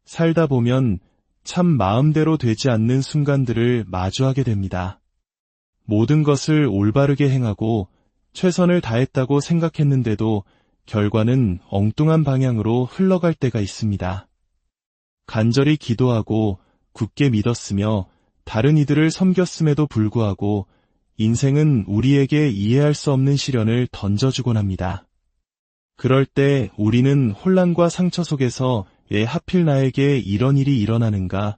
살다 보면 참 마음대로 되지 않는 순간들을 마주하게 됩니다. 모든 것을 올바르게 행하고 최선을 다했다고 생각했는데도 결과는 엉뚱한 방향으로 흘러갈 때가 있습니다. 간절히 기도하고 굳게 믿었으며 다른 이들을 섬겼음에도 불구하고 인생은 우리에게 이해할 수 없는 시련을 던져주곤 합니다. 그럴 때 우리는 혼란과 상처 속에서 왜 하필 나에게 이런 일이 일어나는가?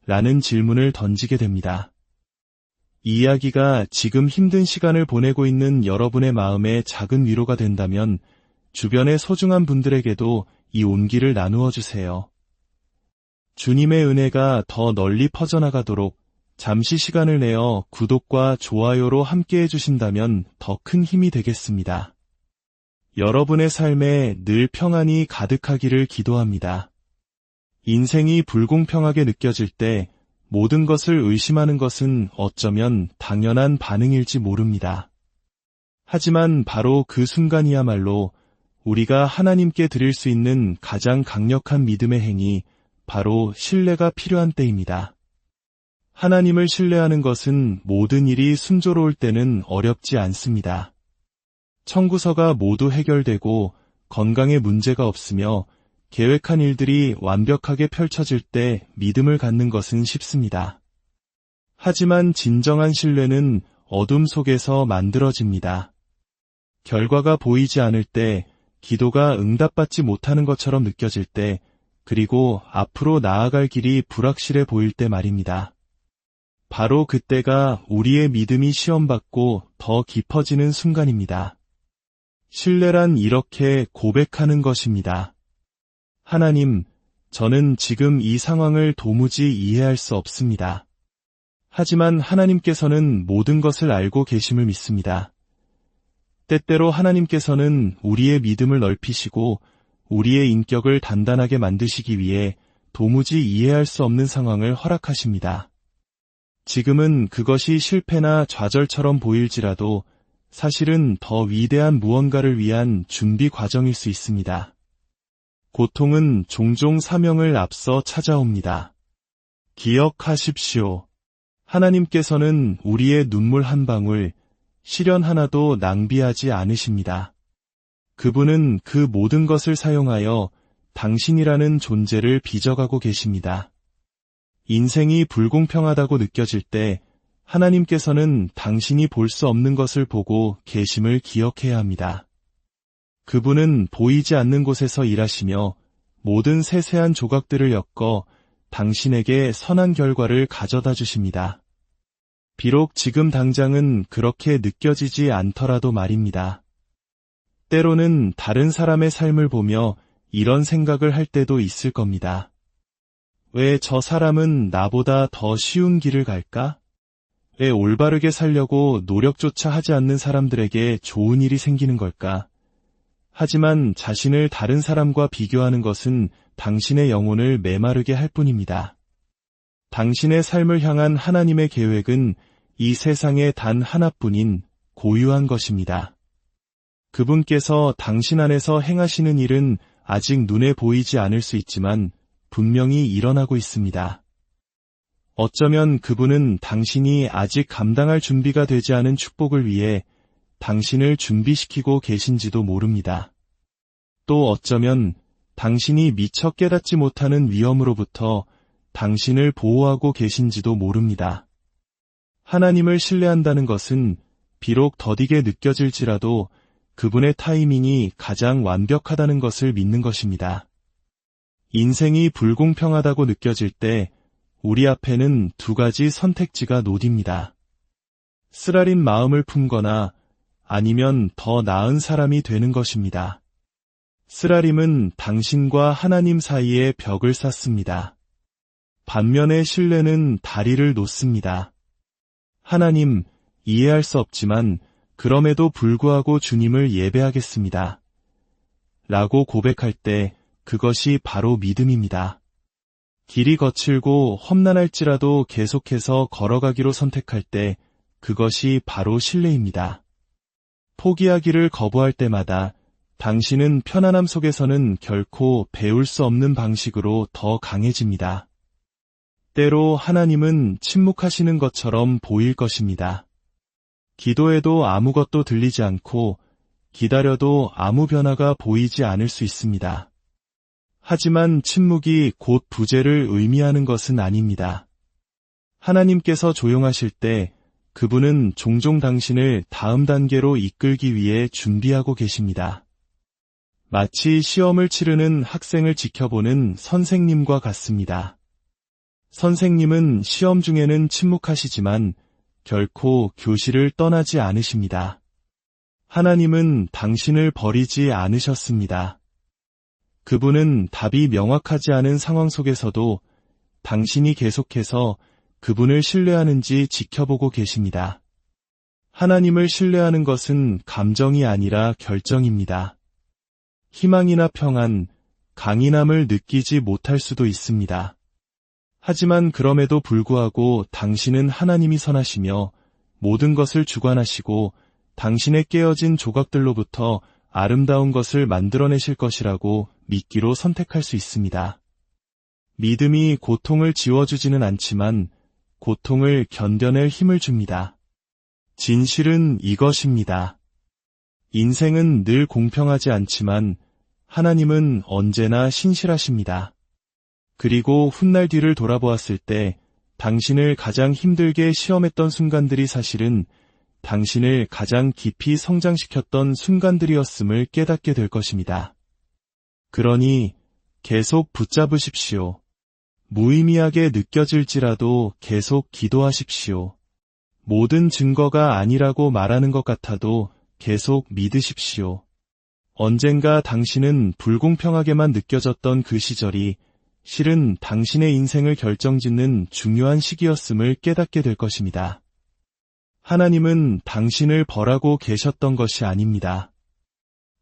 라는 질문을 던지게 됩니다. 이 이야기가 지금 힘든 시간을 보내고 있는 여러분의 마음에 작은 위로가 된다면 주변의 소중한 분들에게도 이 온기를 나누어 주세요. 주님의 은혜가 더 널리 퍼져나가도록 잠시 시간을 내어 구독과 좋아요로 함께 해주신다면 더 큰 힘이 되겠습니다. 여러분의 삶에 늘 평안이 가득하기를 기도합니다. 인생이 불공평하게 느껴질 때 모든 것을 의심하는 것은 어쩌면 당연한 반응일지 모릅니다. 하지만 바로 그 순간이야말로 우리가 하나님께 드릴 수 있는 가장 강력한 믿음의 행위, 바로 신뢰가 필요한 때입니다. 하나님을 신뢰하는 것은 모든 일이 순조로울 때는 어렵지 않습니다. 청구서가 모두 해결되고 건강에 문제가 없으며 계획한 일들이 완벽하게 펼쳐질 때 믿음을 갖는 것은 쉽습니다. 하지만 진정한 신뢰는 어둠 속에서 만들어집니다. 결과가 보이지 않을 때, 기도가 응답받지 못하는 것처럼 느껴질 때, 그리고 앞으로 나아갈 길이 불확실해 보일 때 말입니다. 바로 그때가 우리의 믿음이 시험받고 더 깊어지는 순간입니다. 신뢰란 이렇게 고백하는 것입니다. 하나님, 저는 지금 이 상황을 도무지 이해할 수 없습니다. 하지만 하나님께서는 모든 것을 알고 계심을 믿습니다. 때때로 하나님께서는 우리의 믿음을 넓히시고 우리의 인격을 단단하게 만드시기 위해 도무지 이해할 수 없는 상황을 허락하십니다. 지금은 그것이 실패나 좌절처럼 보일지라도 사실은 더 위대한 무언가를 위한 준비 과정일 수 있습니다. 고통은 종종 사명을 앞서 찾아옵니다. 기억하십시오. 하나님께서는 우리의 눈물 한 방울, 시련 하나도 낭비하지 않으십니다. 그분은 그 모든 것을 사용하여 당신이라는 존재를 빚어가고 계십니다. 인생이 불공평하다고 느껴질 때 하나님께서는 당신이 볼 수 없는 것을 보고 계심을 기억해야 합니다. 그분은 보이지 않는 곳에서 일하시며 모든 세세한 조각들을 엮어 당신에게 선한 결과를 가져다 주십니다. 비록 지금 당장은 그렇게 느껴지지 않더라도 말입니다. 때로는 다른 사람의 삶을 보며 이런 생각을 할 때도 있을 겁니다. 왜 저 사람은 나보다 더 쉬운 길을 갈까? 왜 올바르게 살려고 노력조차 하지 않는 사람들에게 좋은 일이 생기는 걸까? 하지만 자신을 다른 사람과 비교하는 것은 당신의 영혼을 메마르게 할 뿐입니다. 당신의 삶을 향한 하나님의 계획은 이 세상에 단 하나뿐인 고유한 것입니다. 그분께서 당신 안에서 행하시는 일은 아직 눈에 보이지 않을 수 있지만 분명히 일어나고 있습니다. 어쩌면 그분은 당신이 아직 감당할 준비가 되지 않은 축복을 위해 당신을 준비시키고 계신지도 모릅니다. 또 어쩌면 당신이 미처 깨닫지 못하는 위험으로부터 당신을 보호하고 계신지도 모릅니다. 하나님을 신뢰한다는 것은 비록 더디게 느껴질지라도 그분의 타이밍이 가장 완벽하다는 것을 믿는 것입니다. 인생이 불공평하다고 느껴질 때 우리 앞에는 두 가지 선택지가 놓입니다. 쓰라린 마음을 품거나 아니면 더 나은 사람이 되는 것입니다. 쓰라림은 당신과 하나님 사이에 벽을 쌓습니다. 반면에 신뢰는 다리를 놓습니다. 하나님, 이해할 수 없지만 그럼에도 불구하고 주님을 예배하겠습니다. 라고 고백할 때 그것이 바로 믿음입니다. 길이 거칠고 험난할지라도 계속해서 걸어가기로 선택할 때 그것이 바로 신뢰입니다. 포기하기를 거부할 때마다 당신은 편안함 속에서는 결코 배울 수 없는 방식으로 더 강해집니다. 때로 하나님은 침묵하시는 것처럼 보일 것입니다. 기도해도 아무것도 들리지 않고 기다려도 아무 변화가 보이지 않을 수 있습니다. 하지만 침묵이 곧 부재를 의미하는 것은 아닙니다. 하나님께서 조용하실 때 그분은 종종 당신을 다음 단계로 이끌기 위해 준비하고 계십니다. 마치 시험을 치르는 학생을 지켜보는 선생님과 같습니다. 선생님은 시험 중에는 침묵하시지만 결코 교실을 떠나지 않으십니다. 하나님은 당신을 버리지 않으셨습니다. 그분은 답이 명확하지 않은 상황 속에서도 당신이 계속해서 그분을 신뢰하는지 지켜보고 계십니다. 하나님을 신뢰하는 것은 감정이 아니라 결정입니다. 희망이나 평안, 강인함을 느끼지 못할 수도 있습니다. 하지만 그럼에도 불구하고 당신은 하나님이 선하시며 모든 것을 주관하시고 당신의 깨어진 조각들로부터 아름다운 것을 만들어내실 것이라고 믿기로 선택할 수 있습니다. 믿음이 고통을 지워주지는 않지만 고통을 견뎌낼 힘을 줍니다. 진실은 이것입니다. 인생은 늘 공평하지 않지만 하나님은 언제나 신실하십니다. 그리고 훗날 뒤를 돌아보았을 때 당신을 가장 힘들게 시험했던 순간들이 사실은 당신을 가장 깊이 성장시켰던 순간들이었음을 깨닫게 될 것입니다. 그러니 계속 붙잡으십시오. 무의미하게 느껴질지라도 계속 기도하십시오. 모든 증거가 아니라고 말하는 것 같아도 계속 믿으십시오. 언젠가 당신은 불공평하게만 느껴졌던 그 시절이 실은 당신의 인생을 결정짓는 중요한 시기였음을 깨닫게 될 것입니다. 하나님은 당신을 벌하고 계셨던 것이 아닙니다.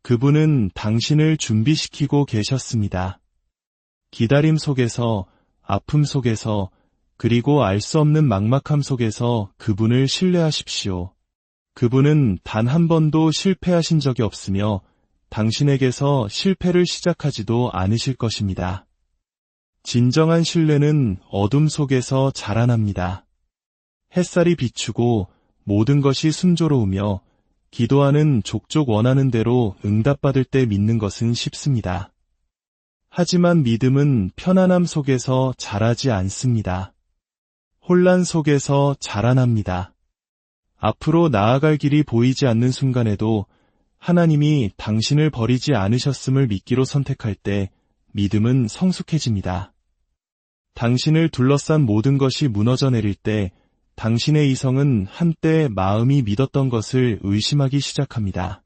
그분은 당신을 준비시키고 계셨습니다. 기다림 속에서, 아픔 속에서, 그리고 알 수 없는 막막함 속에서 그분을 신뢰하십시오. 그분은 단 한 번도 실패하신 적이 없으며 당신에게서 실패를 시작하지도 않으실 것입니다. 진정한 신뢰는 어둠 속에서 자라납니다. 햇살이 비추고 모든 것이 순조로우며 기도하는 족족 원하는 대로 응답받을 때 믿는 것은 쉽습니다. 하지만 믿음은 편안함 속에서 자라지 않습니다. 혼란 속에서 자라납니다. 앞으로 나아갈 길이 보이지 않는 순간에도 하나님이 당신을 버리지 않으셨음을 믿기로 선택할 때 믿음은 성숙해집니다. 당신을 둘러싼 모든 것이 무너져 내릴 때 당신의 이성은 한때 마음이 믿었던 것을 의심하기 시작합니다.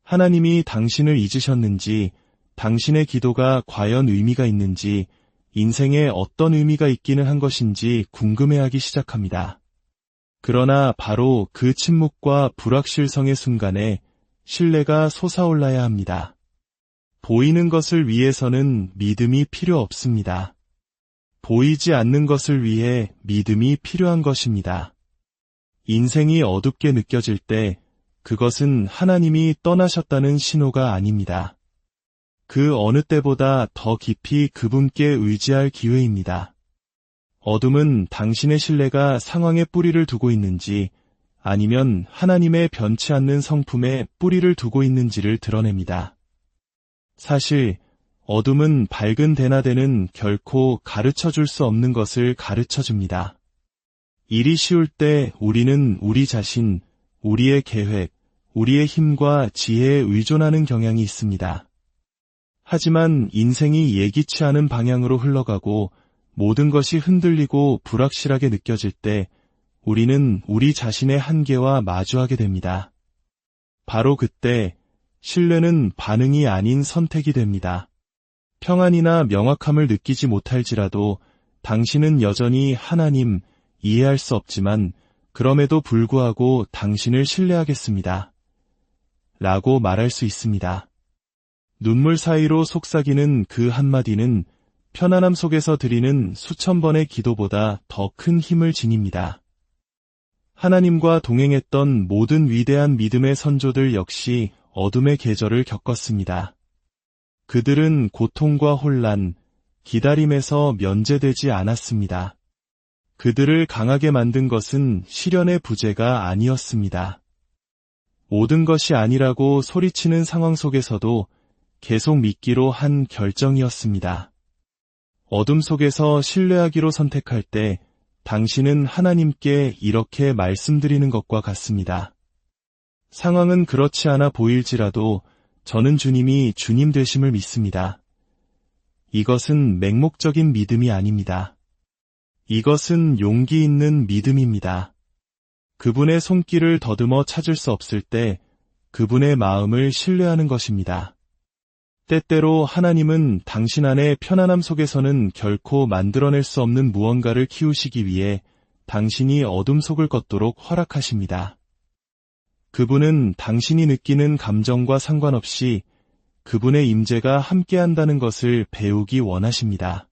하나님이 당신을 잊으셨는지, 당신의 기도가 과연 의미가 있는지, 인생에 어떤 의미가 있기는 한 것인지 궁금해하기 시작합니다. 그러나 바로 그 침묵과 불확실성의 순간에 신뢰가 솟아올라야 합니다. 보이는 것을 위해서는 믿음이 필요 없습니다. 보이지 않는 것을 위해 믿음이 필요한 것입니다. 인생이 어둡게 느껴질 때 그것은 하나님이 떠나셨다는 신호가 아닙니다. 그 어느 때보다 더 깊이 그분께 의지할 기회입니다. 어둠은 당신의 신뢰가 상황에 뿌리를 두고 있는지 아니면 하나님의 변치 않는 성품에 뿌리를 두고 있는지를 드러냅니다. 사실 어둠은 밝은 대나대는 결코 가르쳐줄 수 없는 것을 가르쳐줍니다. 일이 쉬울 때 우리는 우리 자신, 우리의 계획, 우리의 힘과 지혜에 의존하는 경향이 있습니다. 하지만 인생이 예기치 않은 방향으로 흘러가고 모든 것이 흔들리고 불확실하게 느껴질 때 우리는 우리 자신의 한계와 마주하게 됩니다. 바로 그때 신뢰는 반응이 아닌 선택이 됩니다. 평안이나 명확함을 느끼지 못할지라도 당신은 여전히 하나님, 이해할 수 없지만 그럼에도 불구하고 당신을 신뢰하겠습니다. 라고 말할 수 있습니다. 눈물 사이로 속삭이는 그 한마디는 편안함 속에서 드리는 수천 번의 기도보다 더 큰 힘을 지닙니다. 하나님과 동행했던 모든 위대한 믿음의 선조들 역시 어둠의 계절을 겪었습니다. 그들은 고통과 혼란, 기다림에서 면제되지 않았습니다. 그들을 강하게 만든 것은 시련의 부재가 아니었습니다. 모든 것이 아니라고 소리치는 상황 속에서도 계속 믿기로 한 결정이었습니다. 어둠 속에서 신뢰하기로 선택할 때 당신은 하나님께 이렇게 말씀드리는 것과 같습니다. 상황은 그렇지 않아 보일지라도 저는 주님이 주님 되심을 믿습니다. 이것은 맹목적인 믿음이 아닙니다. 이것은 용기 있는 믿음입니다. 그분의 손길을 더듬어 찾을 수 없을 때 그분의 마음을 신뢰하는 것입니다. 때때로 하나님은 당신 안의 편안함 속에서는 결코 만들어낼 수 없는 무언가를 키우시기 위해 당신이 어둠 속을 걷도록 허락하십니다. 그분은 당신이 느끼는 감정과 상관없이 그분의 임재가 함께한다는 것을 배우기 원하십니다.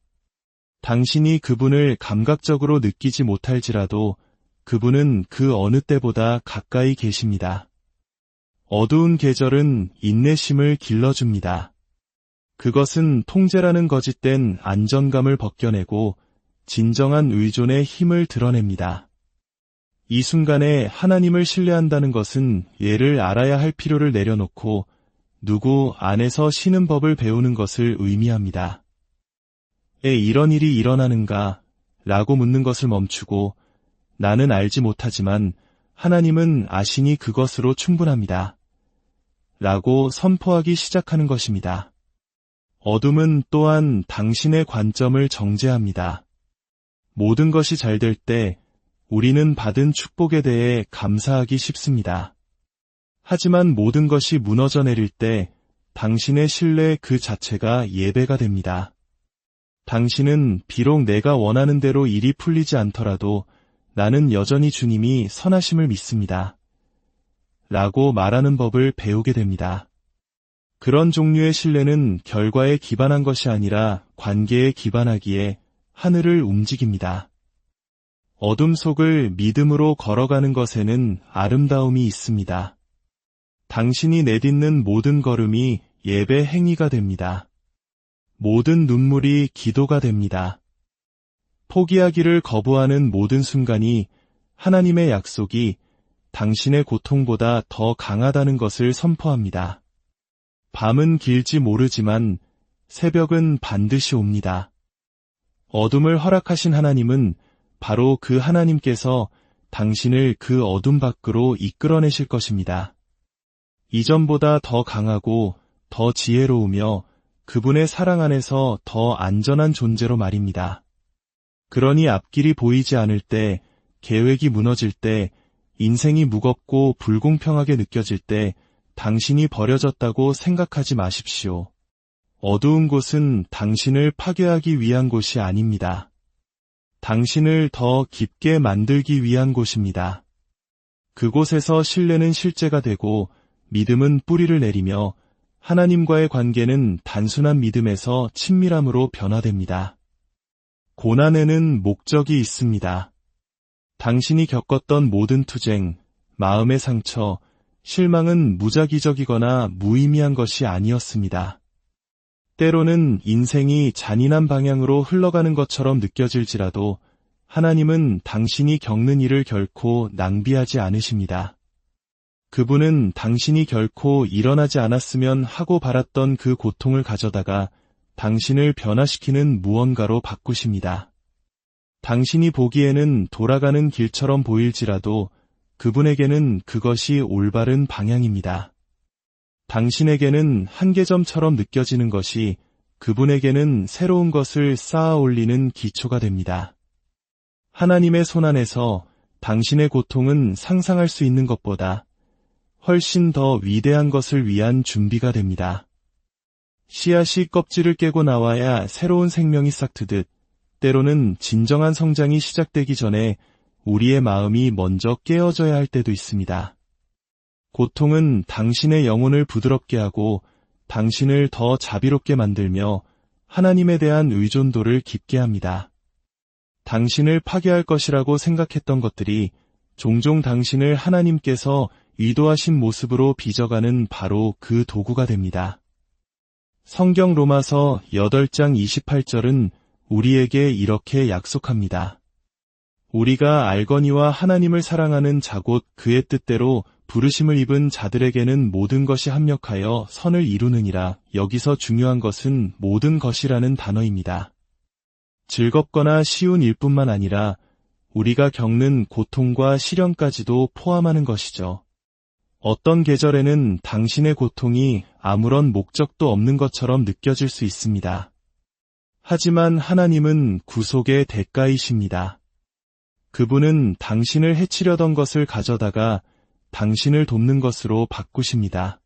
당신이 그분을 감각적으로 느끼지 못할지라도 그분은 그 어느 때보다 가까이 계십니다. 어두운 계절은 인내심을 길러줍니다. 그것은 통제라는 거짓된 안정감을 벗겨내고 진정한 의존의 힘을 드러냅니다. 이 순간에 하나님을 신뢰한다는 것은 예를 알아야 할 필요를 내려놓고 누구 안에서 쉬는 법을 배우는 것을 의미합니다. 왜 이런 일이 일어나는가? 라고 묻는 것을 멈추고 나는 알지 못하지만 하나님은 아시니 그것으로 충분합니다. 라고 선포하기 시작하는 것입니다. 어둠은 또한 당신의 관점을 정죄합니다. 모든 것이 잘 될 때 우리는 받은 축복에 대해 감사하기 쉽습니다. 하지만 모든 것이 무너져 내릴 때 당신의 신뢰 그 자체가 예배가 됩니다. 당신은 비록 내가 원하는 대로 일이 풀리지 않더라도 나는 여전히 주님이 선하심을 믿습니다. 라고 말하는 법을 배우게 됩니다. 그런 종류의 신뢰는 결과에 기반한 것이 아니라 관계에 기반하기에 하늘을 움직입니다. 어둠 속을 믿음으로 걸어가는 것에는 아름다움이 있습니다. 당신이 내딛는 모든 걸음이 예배 행위가 됩니다. 모든 눈물이 기도가 됩니다. 포기하기를 거부하는 모든 순간이 하나님의 약속이 당신의 고통보다 더 강하다는 것을 선포합니다. 밤은 길지 모르지만 새벽은 반드시 옵니다. 어둠을 허락하신 하나님은 바로 그 하나님께서 당신을 그 어둠 밖으로 이끌어내실 것입니다. 이전보다 더 강하고 더 지혜로우며 그분의 사랑 안에서 더 안전한 존재로 말입니다. 그러니 앞길이 보이지 않을 때, 계획이 무너질 때, 인생이 무겁고 불공평하게 느껴질 때 당신이 버려졌다고 생각하지 마십시오. 어두운 곳은 당신을 파괴하기 위한 곳이 아닙니다. 당신을 더 깊게 만들기 위한 곳입니다. 그곳에서 신뢰는 실제가 되고 믿음은 뿌리를 내리며 하나님과의 관계는 단순한 믿음에서 친밀함으로 변화됩니다. 고난에는 목적이 있습니다. 당신이 겪었던 모든 투쟁, 마음의 상처, 실망은 무작위적이거나 무의미한 것이 아니었습니다. 때로는 인생이 잔인한 방향으로 흘러가는 것처럼 느껴질지라도 하나님은 당신이 겪는 일을 결코 낭비하지 않으십니다. 그분은 당신이 결코 일어나지 않았으면 하고 바랐던 그 고통을 가져다가 당신을 변화시키는 무언가로 바꾸십니다. 당신이 보기에는 돌아가는 길처럼 보일지라도 그분에게는 그것이 올바른 방향입니다. 당신에게는 한계점처럼 느껴지는 것이 그분에게는 새로운 것을 쌓아 올리는 기초가 됩니다. 하나님의 손안에서 당신의 고통은 상상할 수 있는 것보다 훨씬 더 위대한 것을 위한 준비가 됩니다. 씨앗이 껍질을 깨고 나와야 새로운 생명이 싹트듯 때로는 진정한 성장이 시작되기 전에 우리의 마음이 먼저 깨어져야 할 때도 있습니다. 고통은 당신의 영혼을 부드럽게 하고 당신을 더 자비롭게 만들며 하나님에 대한 의존도를 깊게 합니다. 당신을 파괴할 것이라고 생각했던 것들이 종종 당신을 하나님께서 의도하신 모습으로 빚어가는 바로 그 도구가 됩니다. 성경 로마서 8장 28절은 우리에게 이렇게 약속합니다. 우리가 알거니와 하나님을 사랑하는 자 곧 그의 뜻대로 부르심을 입은 자들에게는 모든 것이 합력하여 선을 이루느니라. 여기서 중요한 것은 모든 것이라는 단어입니다. 즐겁거나 쉬운 일뿐만 아니라 우리가 겪는 고통과 시련까지도 포함하는 것이죠. 어떤 계절에는 당신의 고통이 아무런 목적도 없는 것처럼 느껴질 수 있습니다. 하지만 하나님은 구속의 대가이십니다. 그분은 당신을 해치려던 것을 가져다가 당신을 돕는 것으로 바꾸십니다.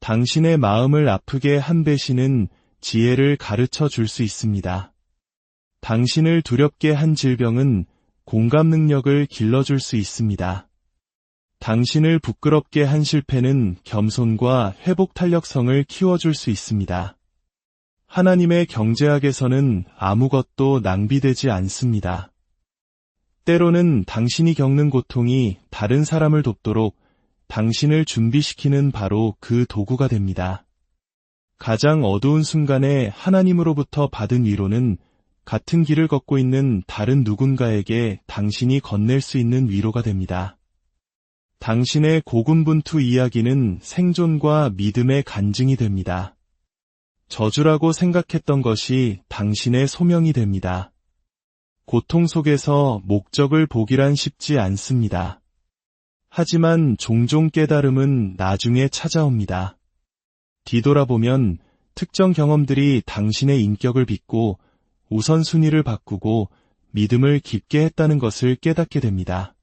당신의 마음을 아프게 한 배신은 지혜를 가르쳐 줄 수 있습니다. 당신을 두렵게 한 질병은 공감 능력을 길러줄 수 있습니다. 당신을 부끄럽게 한 실패는 겸손과 회복 탄력성을 키워줄 수 있습니다. 하나님의 경제학에서는 아무것도 낭비되지 않습니다. 때로는 당신이 겪는 고통이 다른 사람을 돕도록 당신을 준비시키는 바로 그 도구가 됩니다. 가장 어두운 순간에 하나님으로부터 받은 위로는 같은 길을 걷고 있는 다른 누군가에게 당신이 건넬 수 있는 위로가 됩니다. 당신의 고군분투 이야기는 생존과 믿음의 간증이 됩니다. 저주라고 생각했던 것이 당신의 소명이 됩니다. 고통 속에서 목적을 보기란 쉽지 않습니다. 하지만 종종 깨달음은 나중에 찾아옵니다. 뒤돌아보면 특정 경험들이 당신의 인격을 빚고 우선순위를 바꾸고 믿음을 깊게 했다는 것을 깨닫게 됩니다.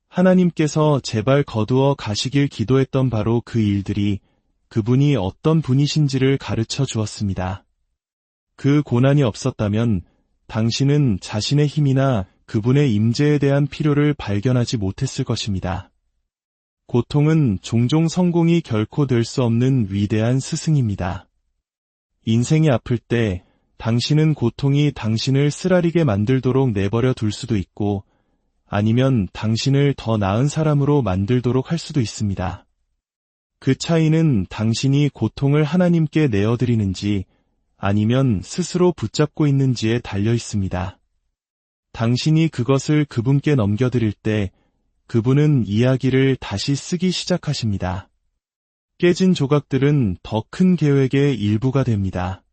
하나님께서 제발 거두어 가시길 기도했던 바로 그 일들이 그분이 어떤 분이신지를 가르쳐 주었습니다. 그 고난이 없었다면 당신은 자신의 힘이나 그분의 임재에 대한 필요를 발견하지 못했을 것입니다. 고통은 종종 성공이 결코 될 수 없는 위대한 스승입니다. 인생이 아플 때 당신은 고통이 당신을 쓰라리게 만들도록 내버려 둘 수도 있고 아니면 당신을 더 나은 사람으로 만들도록 할 수도 있습니다. 그 차이는 당신이 고통을 하나님께 내어드리는지 아니면 스스로 붙잡고 있는지에 달려 있습니다. 당신이 그것을 그분께 넘겨드릴 때 그분은 이야기를 다시 쓰기 시작하십니다. 깨진 조각들은 더 큰 계획의 일부가 됩니다.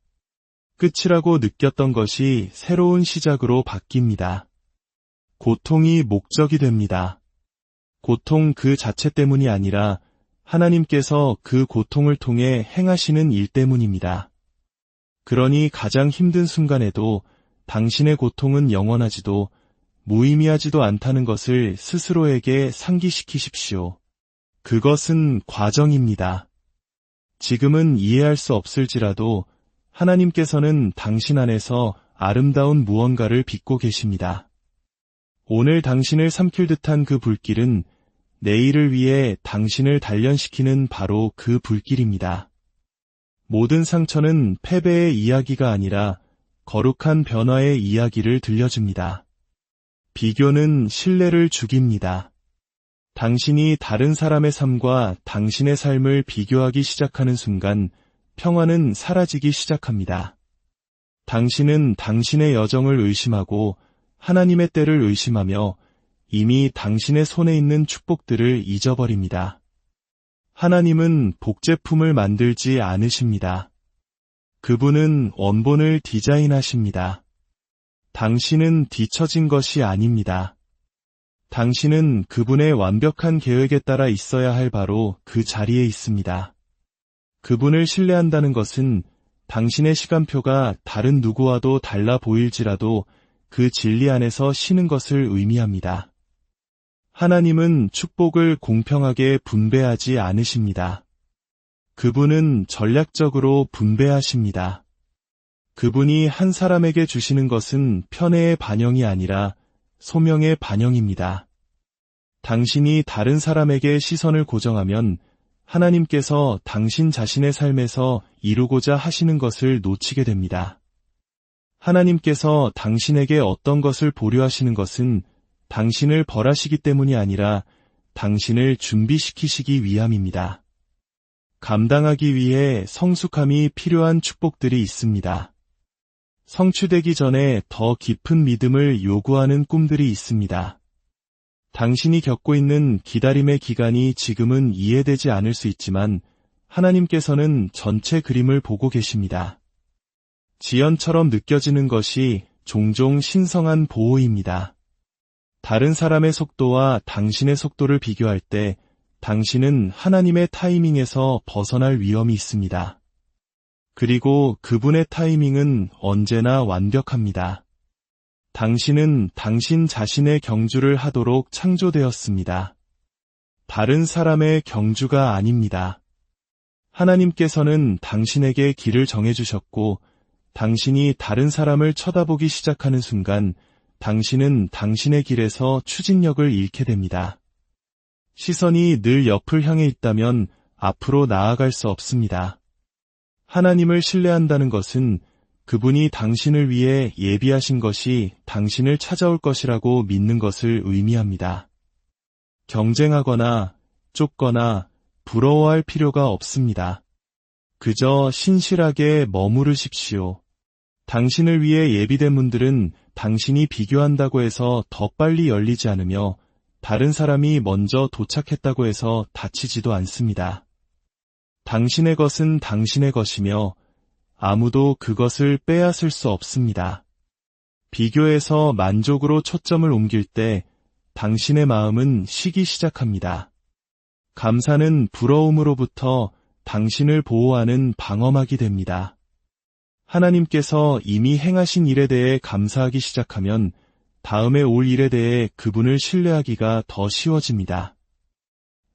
끝이라고 느꼈던 것이 새로운 시작으로 바뀝니다. 고통이 목적이 됩니다. 고통 그 자체 때문이 아니라 하나님께서 그 고통을 통해 행하시는 일 때문입니다. 그러니 가장 힘든 순간에도 당신의 고통은 영원하지도 무의미하지도 않다는 것을 스스로에게 상기시키십시오. 그것은 과정입니다. 지금은 이해할 수 없을지라도 하나님께서는 당신 안에서 아름다운 무언가를 빚고 계십니다. 오늘 당신을 삼킬 듯한 그 불길은 내일을 위해 당신을 단련시키는 바로 그 불길입니다. 모든 상처는 패배의 이야기가 아니라 거룩한 변화의 이야기를 들려줍니다. 비교는 신뢰를 죽입니다. 당신이 다른 사람의 삶과 당신의 삶을 비교하기 시작하는 순간 평화는 사라지기 시작합니다. 당신은 당신의 여정을 의심하고 하나님의 때를 의심하며 이미 당신의 손에 있는 축복들을 잊어버립니다. 하나님은 복제품을 만들지 않으십니다. 그분은 원본을 디자인하십니다. 당신은 뒤처진 것이 아닙니다. 당신은 그분의 완벽한 계획에 따라 있어야 할 바로 그 자리에 있습니다. 그분을 신뢰한다는 것은 당신의 시간표가 다른 누구와도 달라 보일지라도 그 진리 안에서 쉬는 것을 의미합니다. 하나님은 축복을 공평하게 분배하지 않으십니다. 그분은 전략적으로 분배하십니다. 그분이 한 사람에게 주시는 것은 편애의 반영이 아니라 소명의 반영입니다. 당신이 다른 사람에게 시선을 고정하면 하나님께서 당신 자신의 삶에서 이루고자 하시는 것을 놓치게 됩니다. 하나님께서 당신에게 어떤 것을 보류하시는 것은 당신을 벌하시기 때문이 아니라 당신을 준비시키시기 위함입니다. 감당하기 위해 성숙함이 필요한 축복들이 있습니다. 성취되기 전에 더 깊은 믿음을 요구하는 꿈들이 있습니다. 당신이 겪고 있는 기다림의 기간이 지금은 이해되지 않을 수 있지만 하나님께서는 전체 그림을 보고 계십니다. 지연처럼 느껴지는 것이 종종 신성한 보호입니다. 다른 사람의 속도와 당신의 속도를 비교할 때 당신은 하나님의 타이밍에서 벗어날 위험이 있습니다. 그리고 그분의 타이밍은 언제나 완벽합니다. 당신은 당신 자신의 경주를 하도록 창조되었습니다. 다른 사람의 경주가 아닙니다. 하나님께서는 당신에게 길을 정해주셨고 당신이 다른 사람을 쳐다보기 시작하는 순간 당신은 당신의 길에서 추진력을 잃게 됩니다. 시선이 늘 옆을 향해 있다면 앞으로 나아갈 수 없습니다. 하나님을 신뢰한다는 것은 그분이 당신을 위해 예비하신 것이 당신을 찾아올 것이라고 믿는 것을 의미합니다. 경쟁하거나 쫓거나 부러워할 필요가 없습니다. 그저 신실하게 머무르십시오. 당신을 위해 예비된 문들은 당신이 비교한다고 해서 더 빨리 열리지 않으며 다른 사람이 먼저 도착했다고 해서 닫히지도 않습니다. 당신의 것은 당신의 것이며 아무도 그것을 빼앗을 수 없습니다. 비교에서 만족으로 초점을 옮길 때 당신의 마음은 쉬기 시작합니다. 감사는 부러움으로부터 당신을 보호하는 방어막이 됩니다. 하나님께서 이미 행하신 일에 대해 감사하기 시작하면 다음에 올 일에 대해 그분을 신뢰하기가 더 쉬워집니다.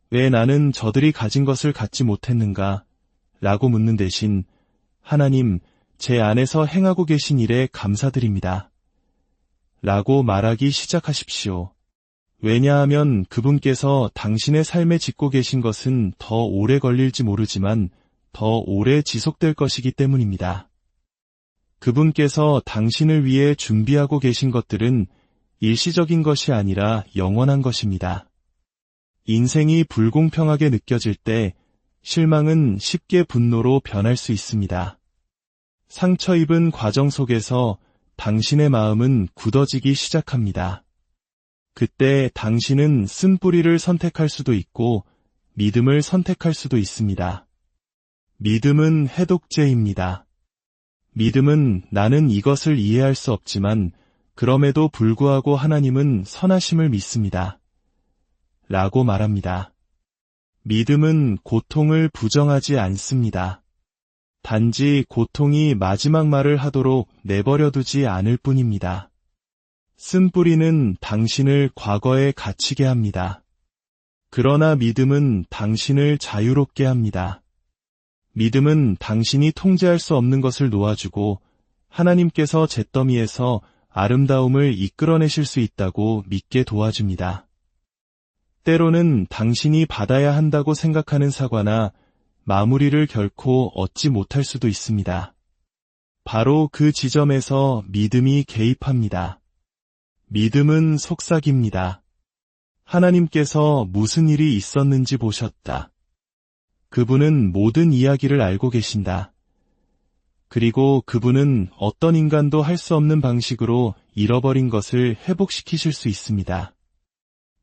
왜 나는 저들이 가진 것을 갖지 못했는가? 라고 묻는 대신 하나님, 제 안에서 행하고 계신 일에 감사드립니다. 라고 말하기 시작하십시오. 왜냐하면 그분께서 당신의 삶에 짓고 계신 것은 더 오래 걸릴지 모르지만 더 오래 지속될 것이기 때문입니다. 그분께서 당신을 위해 준비하고 계신 것들은 일시적인 것이 아니라 영원한 것입니다. 인생이 불공평하게 느껴질 때 실망은 쉽게 분노로 변할 수 있습니다. 상처 입은 과정 속에서 당신의 마음은 굳어지기 시작합니다. 그때 당신은 쓴뿌리를 선택할 수도 있고 믿음을 선택할 수도 있습니다. 믿음은 해독제입니다. 믿음은 나는 이것을 이해할 수 없지만 그럼에도 불구하고 하나님은 선하심을 믿습니다. 라고 말합니다. 믿음은 고통을 부정하지 않습니다. 단지 고통이 마지막 말을 하도록 내버려두지 않을 뿐입니다. 쓴뿌리는 당신을 과거에 갇히게 합니다. 그러나 믿음은 당신을 자유롭게 합니다. 믿음은 당신이 통제할 수 없는 것을 놓아주고 하나님께서 잿더미에서 아름다움을 이끌어내실 수 있다고 믿게 도와줍니다. 때로는 당신이 받아야 한다고 생각하는 사과나 마무리를 결코 얻지 못할 수도 있습니다. 바로 그 지점에서 믿음이 개입합니다. 믿음은 속삭입니다. 하나님께서 무슨 일이 있었는지 보셨다. 그분은 모든 이야기를 알고 계신다. 그리고 그분은 어떤 인간도 할 수 없는 방식으로 잃어버린 것을 회복시키실 수 있습니다.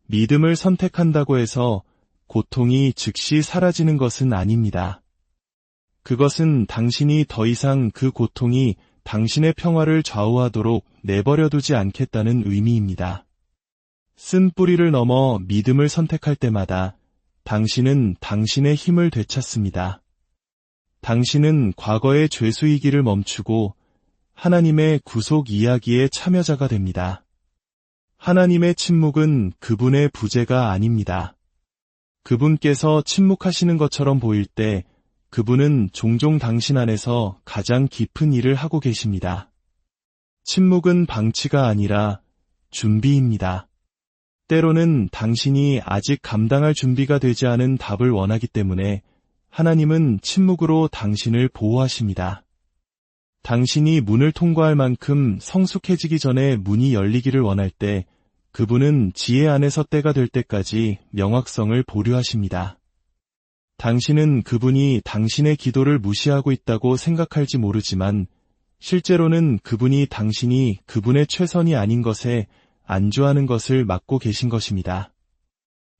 믿음을 선택한다고 해서 고통이 즉시 사라지는 것은 아닙니다. 그것은 당신이 더 이상 그 고통이 당신의 평화를 좌우하도록 내버려두지 않겠다는 의미입니다. 쓴뿌리를 넘어 믿음을 선택할 때마다 당신은 당신의 힘을 되찾습니다. 당신은 과거의 죄수이기를 멈추고 하나님의 구속 이야기의 참여자가 됩니다. 하나님의 침묵은 그분의 부재가 아닙니다. 그분께서 침묵하시는 것처럼 보일 때 그분은 종종 당신 안에서 가장 깊은 일을 하고 계십니다. 침묵은 방치가 아니라 준비입니다. 때로는 당신이 아직 감당할 준비가 되지 않은 답을 원하기 때문에 하나님은 침묵으로 당신을 보호하십니다. 당신이 문을 통과할 만큼 성숙해지기 전에 문이 열리기를 원할 때 그분은 지혜 안에서 때가 될 때까지 명확성을 보류하십니다. 당신은 그분이 당신의 기도를 무시하고 있다고 생각할지 모르지만 실제로는 그분이 당신이 그분의 최선이 아닌 것에 안주하는 것을 막고 계신 것입니다.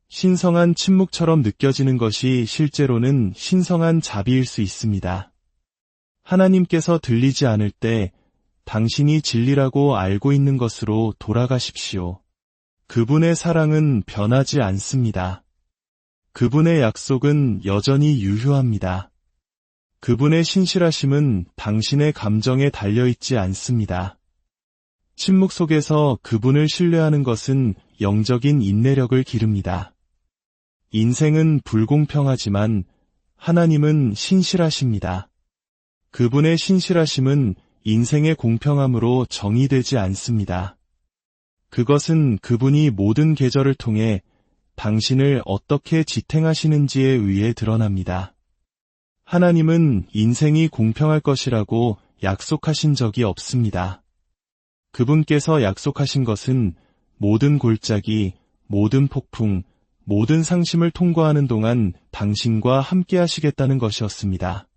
신성한 침묵처럼 느껴지는 것이 실제로는 신성한 자비일 수 있습니다. 하나님께서 들리지 않을 때 당신이 진리라고 알고 있는 것으로 돌아가십시오. 그분의 사랑은 변하지 않습니다. 그분의 약속은 여전히 유효합니다. 그분의 신실하심은 당신의 감정에 달려있지 않습니다. 침묵 속에서 그분을 신뢰하는 것은 영적인 인내력을 기릅니다. 인생은 불공평하지만 하나님은 신실하십니다. 그분의 신실하심은 인생의 공평함으로 정의되지 않습니다. 그것은 그분이 모든 계절을 통해 당신을 어떻게 지탱하시는지에 의해 드러납니다. 하나님은 인생이 공평할 것이라고 약속하신 적이 없습니다. 그분께서 약속하신 것은 모든 골짜기, 모든 폭풍, 모든 상심을 통과하는 동안 당신과 함께 하시겠다는 것이었습니다.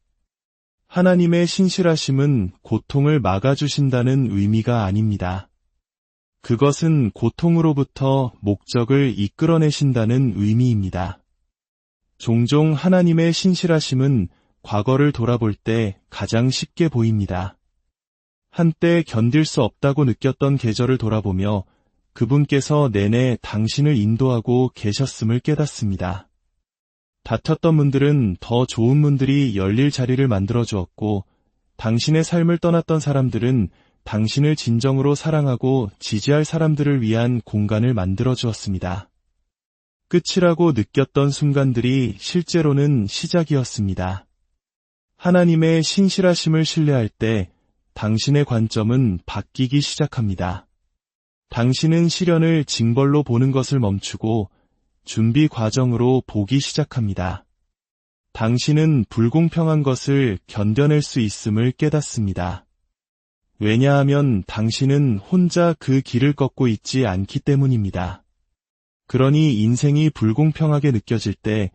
하나님의 신실하심은 고통을 막아주신다는 의미가 아닙니다. 그것은 고통으로부터 목적을 이끌어내신다는 의미입니다. 종종 하나님의 신실하심은 과거를 돌아볼 때 가장 쉽게 보입니다. 한때 견딜 수 없다고 느꼈던 계절을 돌아보며 그분께서 내내 당신을 인도하고 계셨음을 깨닫습니다. 다퉜던 문들은 더 좋은 문들이 열릴 자리를 만들어 주었고, 당신의 삶을 떠났던 사람들은 당신을 진정으로 사랑하고 지지할 사람들을 위한 공간을 만들어 주었습니다. 끝이라고 느꼈던 순간들이 실제로는 시작이었습니다. 하나님의 신실하심을 신뢰할 때 당신의 관점은 바뀌기 시작합니다. 당신은 시련을 징벌로 보는 것을 멈추고 준비 과정으로 보기 시작합니다. 당신은 불공평한 것을 견뎌낼 수 있음을 깨닫습니다. 왜냐하면 당신은 혼자 그 길을 걷고 있지 않기 때문입니다. 그러니 인생이 불공평하게 느껴질 때,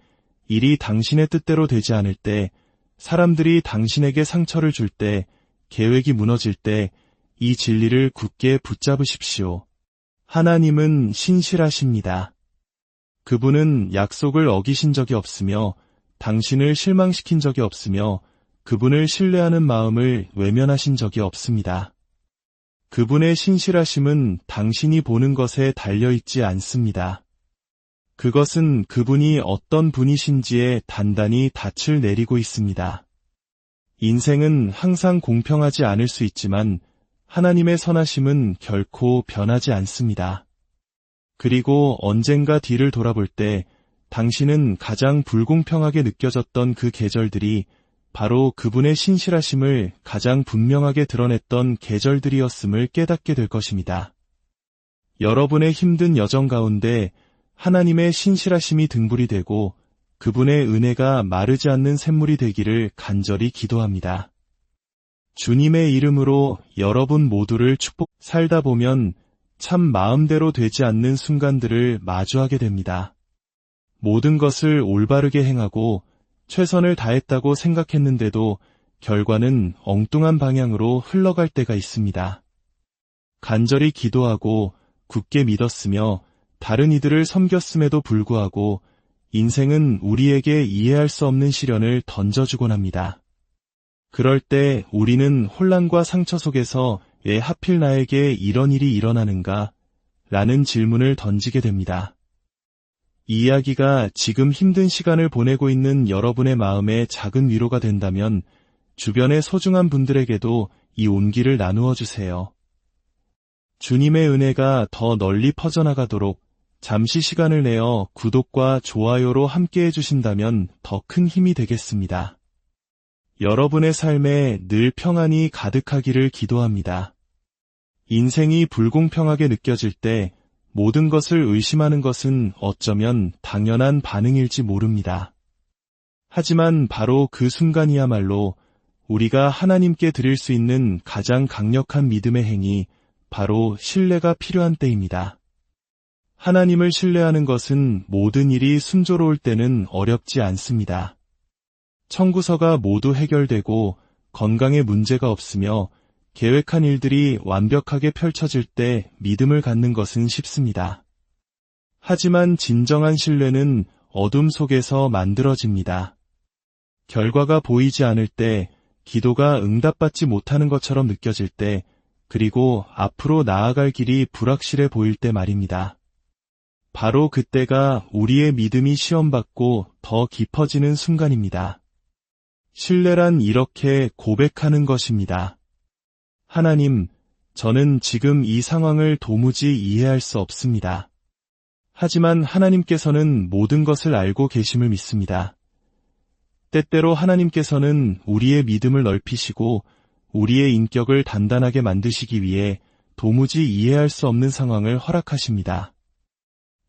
일이 당신의 뜻대로 되지 않을 때, 사람들이 당신에게 상처를 줄 때, 계획이 무너질 때, 이 진리를 굳게 붙잡으십시오. 하나님은 신실하십니다. 그분은 약속을 어기신 적이 없으며 당신을 실망시킨 적이 없으며 그분을 신뢰하는 마음을 외면하신 적이 없습니다. 그분의 신실하심은 당신이 보는 것에 달려있지 않습니다. 그것은 그분이 어떤 분이신지에 단단히 닻을 내리고 있습니다. 인생은 항상 공평하지 않을 수 있지만 하나님의 선하심은 결코 변하지 않습니다. 그리고 언젠가 뒤를 돌아볼 때 당신은 가장 불공평하게 느껴졌던 그 계절들이 바로 그분의 신실하심을 가장 분명하게 드러냈던 계절들이었음을 깨닫게 될 것입니다. 여러분의 힘든 여정 가운데 하나님의 신실하심이 등불이 되고 그분의 은혜가 마르지 않는 샘물이 되기를 간절히 기도합니다. 주님의 이름으로 여러분 모두를 살다 보면 참 마음대로 되지 않는 순간들을 마주하게 됩니다. 모든 것을 올바르게 행하고 최선을 다했다고 생각했는데도 결과는 엉뚱한 방향으로 흘러갈 때가 있습니다. 간절히 기도하고 굳게 믿었으며 다른 이들을 섬겼음에도 불구하고 인생은 우리에게 이해할 수 없는 시련을 던져주곤 합니다. 그럴 때 우리는 혼란과 상처 속에서 왜 하필 나에게 이런 일이 일어나는가? 라는 질문을 던지게 됩니다. 이 이야기가 지금 힘든 시간을 보내고 있는 여러분의 마음에 작은 위로가 된다면 주변의 소중한 분들에게도 이 온기를 나누어 주세요. 주님의 은혜가 더 널리 퍼져나가도록 잠시 시간을 내어 구독과 좋아요로 함께 해주신다면 더 큰 힘이 되겠습니다. 여러분의 삶에 늘 평안이 가득하기를 기도합니다. 인생이 불공평하게 느껴질 때 모든 것을 의심하는 것은 어쩌면 당연한 반응일지 모릅니다. 하지만 바로 그 순간이야말로 우리가 하나님께 드릴 수 있는 가장 강력한 믿음의 행위, 바로 신뢰가 필요한 때입니다. 하나님을 신뢰하는 것은 모든 일이 순조로울 때는 어렵지 않습니다. 청구서가 모두 해결되고 건강에 문제가 없으며 계획한 일들이 완벽하게 펼쳐질 때 믿음을 갖는 것은 쉽습니다. 하지만 진정한 신뢰는 어둠 속에서 만들어집니다. 결과가 보이지 않을 때, 기도가 응답받지 못하는 것처럼 느껴질 때, 그리고 앞으로 나아갈 길이 불확실해 보일 때 말입니다. 바로 그때가 우리의 믿음이 시험받고 더 깊어지는 순간입니다. 신뢰란 이렇게 고백하는 것입니다. 하나님, 저는 지금 이 상황을 도무지 이해할 수 없습니다. 하지만 하나님께서는 모든 것을 알고 계심을 믿습니다. 때때로 하나님께서는 우리의 믿음을 넓히시고 우리의 인격을 단단하게 만드시기 위해 도무지 이해할 수 없는 상황을 허락하십니다.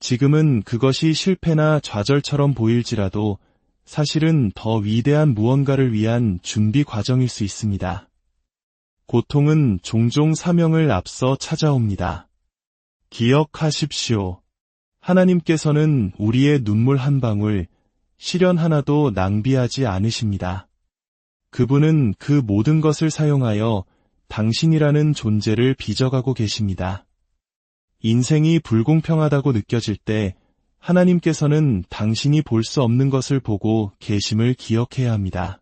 지금은 그것이 실패나 좌절처럼 보일지라도 사실은 더 위대한 무언가를 위한 준비 과정일 수 있습니다. 고통은 종종 사명을 앞서 찾아옵니다. 기억하십시오. 하나님께서는 우리의 눈물 한 방울, 시련 하나도 낭비하지 않으십니다. 그분은 그 모든 것을 사용하여 당신이라는 존재를 빚어가고 계십니다. 인생이 불공평하다고 느껴질 때 하나님께서는 당신이 볼 수 없는 것을 보고 계심을 기억해야 합니다.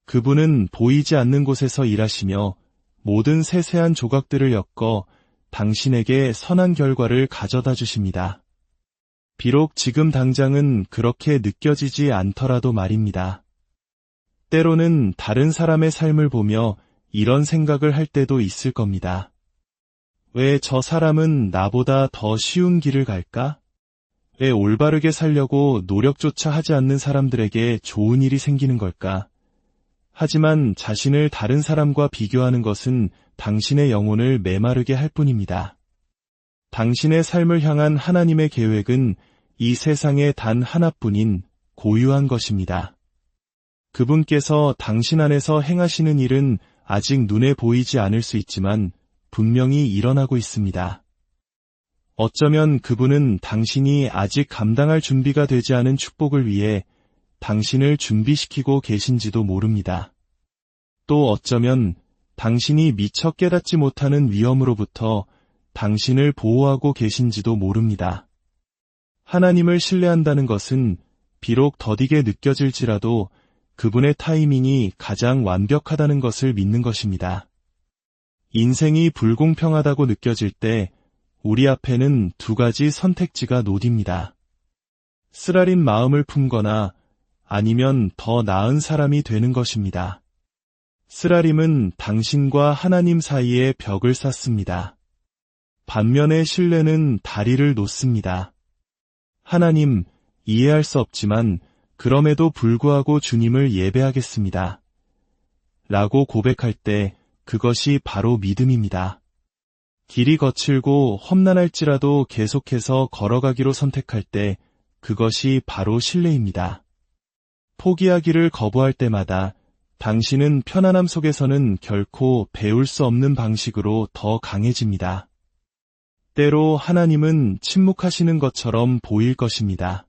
그분은 보이지 않는 곳에서 일하시며 모든 세세한 조각들을 엮어 당신에게 선한 결과를 가져다 주십니다. 비록 지금 당장은 그렇게 느껴지지 않더라도 말입니다. 때로는 다른 사람의 삶을 보며 이런 생각을 할 때도 있을 겁니다. 왜 저 사람은 나보다 더 쉬운 길을 갈까? 왜 올바르게 살려고 노력조차 하지 않는 사람들에게 좋은 일이 생기는 걸까? 하지만 자신을 다른 사람과 비교하는 것은 당신의 영혼을 메마르게 할 뿐입니다. 당신의 삶을 향한 하나님의 계획은 이 세상에 단 하나뿐인 고유한 것입니다. 그분께서 당신 안에서 행하시는 일은 아직 눈에 보이지 않을 수 있지만 분명히 일어나고 있습니다. 어쩌면 그분은 당신이 아직 감당할 준비가 되지 않은 축복을 위해 당신을 준비시키고 계신지도 모릅니다. 또 어쩌면 당신이 미처 깨닫지 못하는 위험으로부터 당신을 보호하고 계신지도 모릅니다. 하나님을 신뢰한다는 것은 비록 더디게 느껴질지라도 그분의 타이밍이 가장 완벽하다는 것을 믿는 것입니다. 인생이 불공평하다고 느껴질 때 우리 앞에는 두 가지 선택지가 놓입니다. 쓰라린 마음을 품거나 아니면 더 나은 사람이 되는 것입니다. 쓰라림은 당신과 하나님 사이에 벽을 쌓습니다. 반면에 신뢰는 다리를 놓습니다. 하나님, 이해할 수 없지만 그럼에도 불구하고 주님을 예배하겠습니다. 라고 고백할 때 그것이 바로 믿음입니다. 길이 거칠고 험난할지라도 계속해서 걸어가기로 선택할 때 그것이 바로 신뢰입니다. 포기하기를 거부할 때마다 당신은 편안함 속에서는 결코 배울 수 없는 방식으로 더 강해집니다. 때로 하나님은 침묵하시는 것처럼 보일 것입니다.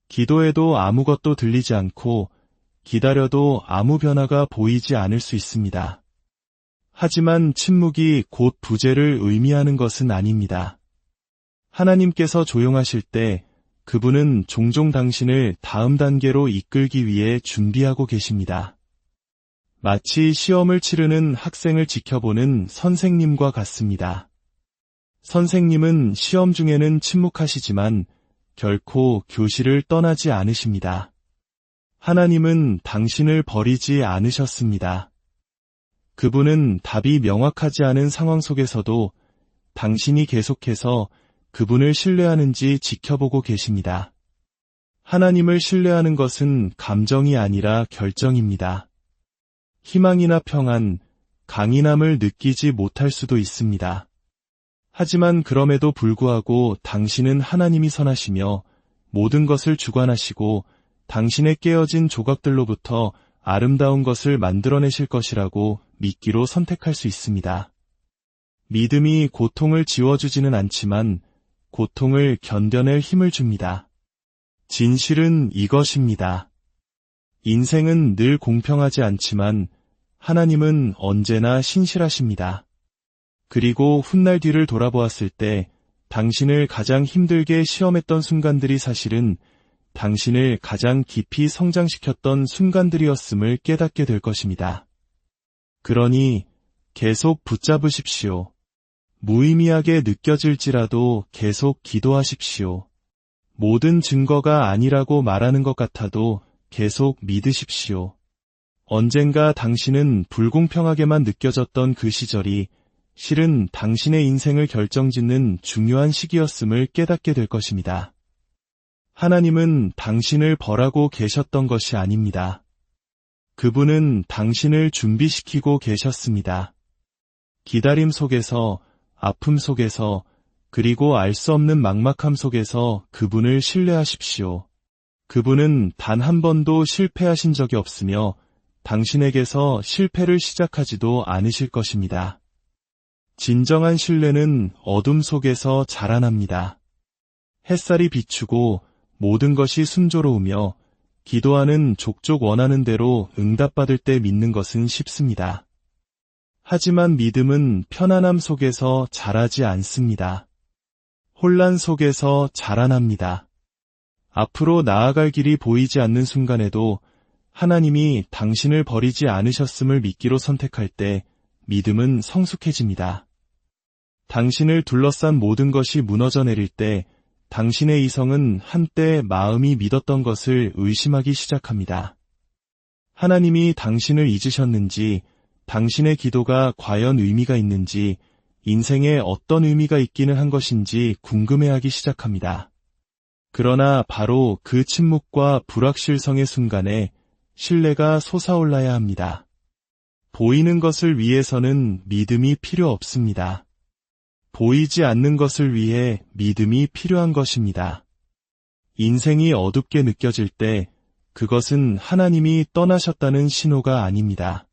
기도해도 아무것도 들리지 않고 기다려도 아무 변화가 보이지 않을 수 있습니다. 하지만 침묵이 곧 부재를 의미하는 것은 아닙니다. 하나님께서 조용하실 때 그분은 종종 당신을 다음 단계로 이끌기 위해 준비하고 계십니다. 마치 시험을 치르는 학생을 지켜보는 선생님과 같습니다. 선생님은 시험 중에는 침묵하시지만 결코 교실을 떠나지 않으십니다. 하나님은 당신을 버리지 않으셨습니다. 그분은 답이 명확하지 않은 상황 속에서도 당신이 계속해서 그분을 신뢰하는지 지켜보고 계십니다. 하나님을 신뢰하는 것은 감정이 아니라 결정입니다. 희망이나 평안, 강인함을 느끼지 못할 수도 있습니다. 하지만 그럼에도 불구하고 당신은 하나님이 선하시며 모든 것을 주관하시고 당신의 깨어진 조각들로부터 아름다운 것을 만들어내실 것이라고 믿기로 선택할 수 있습니다. 믿음이 고통을 지워주지는 않지만 고통을 견뎌낼 힘을 줍니다. 진실은 이것입니다. 인생은 늘 공평하지 않지만 하나님은 언제나 신실하십니다. 그리고 훗날 뒤를 돌아보았을 때 당신을 가장 힘들게 시험했던 순간들이 사실은 당신을 가장 깊이 성장시켰던 순간들이었음을 깨닫게 될 것입니다. 그러니 계속 붙잡으십시오. 무의미하게 느껴질지라도 계속 기도하십시오. 모든 증거가 아니라고 말하는 것 같아도 계속 믿으십시오. 언젠가 당신은 불공평하게만 느껴졌던 그 시절이 실은 당신의 인생을 결정짓는 중요한 시기였음을 깨닫게 될 것입니다. 하나님은 당신을 벌하고 계셨던 것이 아닙니다. 그분은 당신을 준비시키고 계셨습니다. 기다림 속에서, 아픔 속에서, 그리고 알 수 없는 막막함 속에서 그분을 신뢰하십시오. 그분은 단 한 번도 실패하신 적이 없으며 당신에게서 실패를 시작하지도 않으실 것입니다. 진정한 신뢰는 어둠 속에서 자라납니다. 햇살이 비추고 모든 것이 순조로우며 기도하는 족족 원하는 대로 응답받을 때 믿는 것은 쉽습니다. 하지만 믿음은 편안함 속에서 자라지 않습니다. 혼란 속에서 자라납니다. 앞으로 나아갈 길이 보이지 않는 순간에도 하나님이 당신을 버리지 않으셨음을 믿기로 선택할 때 믿음은 성숙해집니다. 당신을 둘러싼 모든 것이 무너져 내릴 때 당신의 이성은 한때 마음이 믿었던 것을 의심하기 시작합니다. 하나님이 당신을 잊으셨는지, 당신의 기도가 과연 의미가 있는지, 인생에 어떤 의미가 있기는 한 것인지 궁금해하기 시작합니다. 그러나 바로 그 침묵과 불확실성의 순간에 신뢰가 솟아올라야 합니다. 보이는 것을 위해서는 믿음이 필요 없습니다. 보이지 않는 것을 위해 믿음이 필요한 것입니다. 인생이 어둡게 느껴질 때 그것은 하나님이 떠나셨다는 신호가 아닙니다.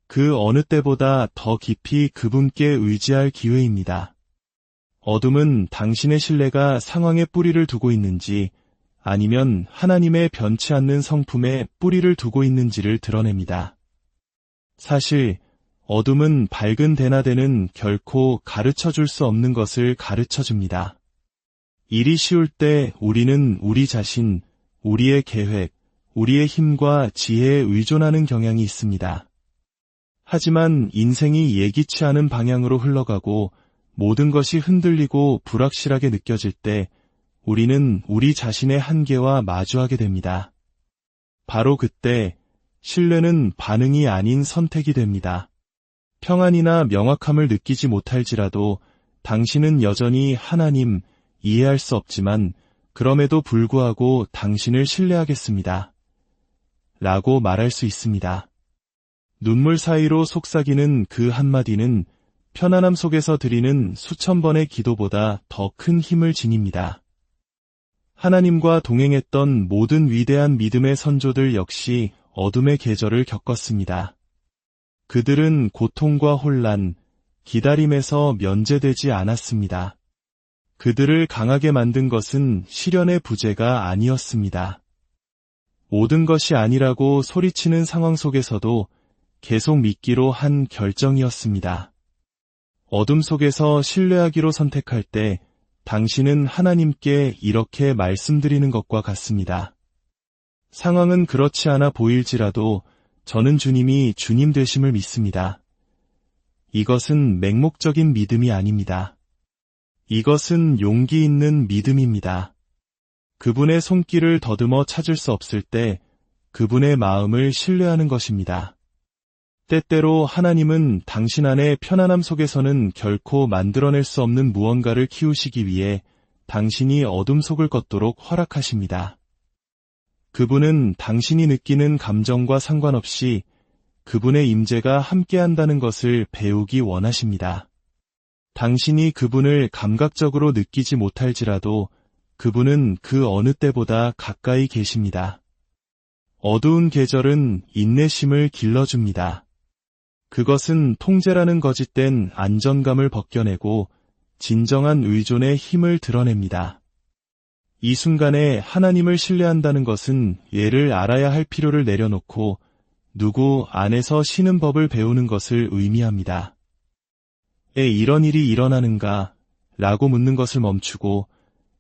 그 어느 때보다 더 깊이 그분께 의지할 기회입니다. 어둠은 당신의 신뢰가 상황에 뿌리를 두고 있는지 아니면 하나님의 변치 않는 성품에 뿌리를 두고 있는지를 드러냅니다. 사실 어둠은 밝은 대나대는 결코 가르쳐줄 수 없는 것을 가르쳐줍니다. 일이 쉬울 때 우리는 우리 자신, 우리의 계획, 우리의 힘과 지혜에 의존하는 경향이 있습니다. 하지만 인생이 예기치 않은 방향으로 흘러가고 모든 것이 흔들리고 불확실하게 느껴질 때 우리는 우리 자신의 한계와 마주하게 됩니다. 바로 그때 신뢰는 반응이 아닌 선택이 됩니다. 평안이나 명확함을 느끼지 못할지라도 당신은 여전히 하나님, 이해할 수 없지만 그럼에도 불구하고 당신을 신뢰하겠습니다. 라고 말할 수 있습니다. 눈물 사이로 속삭이는 그 한마디는 편안함 속에서 드리는 수천 번의 기도보다 더 큰 힘을 지닙니다. 하나님과 동행했던 모든 위대한 믿음의 선조들 역시 어둠의 계절을 겪었습니다. 그들은 고통과 혼란, 기다림에서 면제되지 않았습니다. 그들을 강하게 만든 것은 시련의 부재가 아니었습니다. 모든 것이 아니라고 소리치는 상황 속에서도 계속 믿기로 한 결정이었습니다. 어둠 속에서 신뢰하기로 선택할 때 당신은 하나님께 이렇게 말씀드리는 것과 같습니다. 상황은 그렇지 않아 보일지라도 저는 주님이 주님 되심을 믿습니다. 이것은 맹목적인 믿음이 아닙니다. 이것은 용기 있는 믿음입니다. 그분의 손길을 더듬어 찾을 수 없을 때 그분의 마음을 신뢰하는 것입니다. 때때로 하나님은 당신 안의 편안함 속에서는 결코 만들어낼 수 없는 무언가를 키우시기 위해 당신이 어둠 속을 걷도록 허락하십니다. 그분은 당신이 느끼는 감정과 상관없이 그분의 임재가 함께한다는 것을 배우기 원하십니다. 당신이 그분을 감각적으로 느끼지 못할지라도 그분은 그 어느 때보다 가까이 계십니다. 어두운 계절은 인내심을 길러줍니다. 그것은 통제라는 거짓된 안정감을 벗겨내고 진정한 의존의 힘을 드러냅니다. 이 순간에 하나님을 신뢰한다는 것은 예를 알아야 할 필요를 내려놓고 누구 안에서 쉬는 법을 배우는 것을 의미합니다. 이런 일이 일어나는가? 라고 묻는 것을 멈추고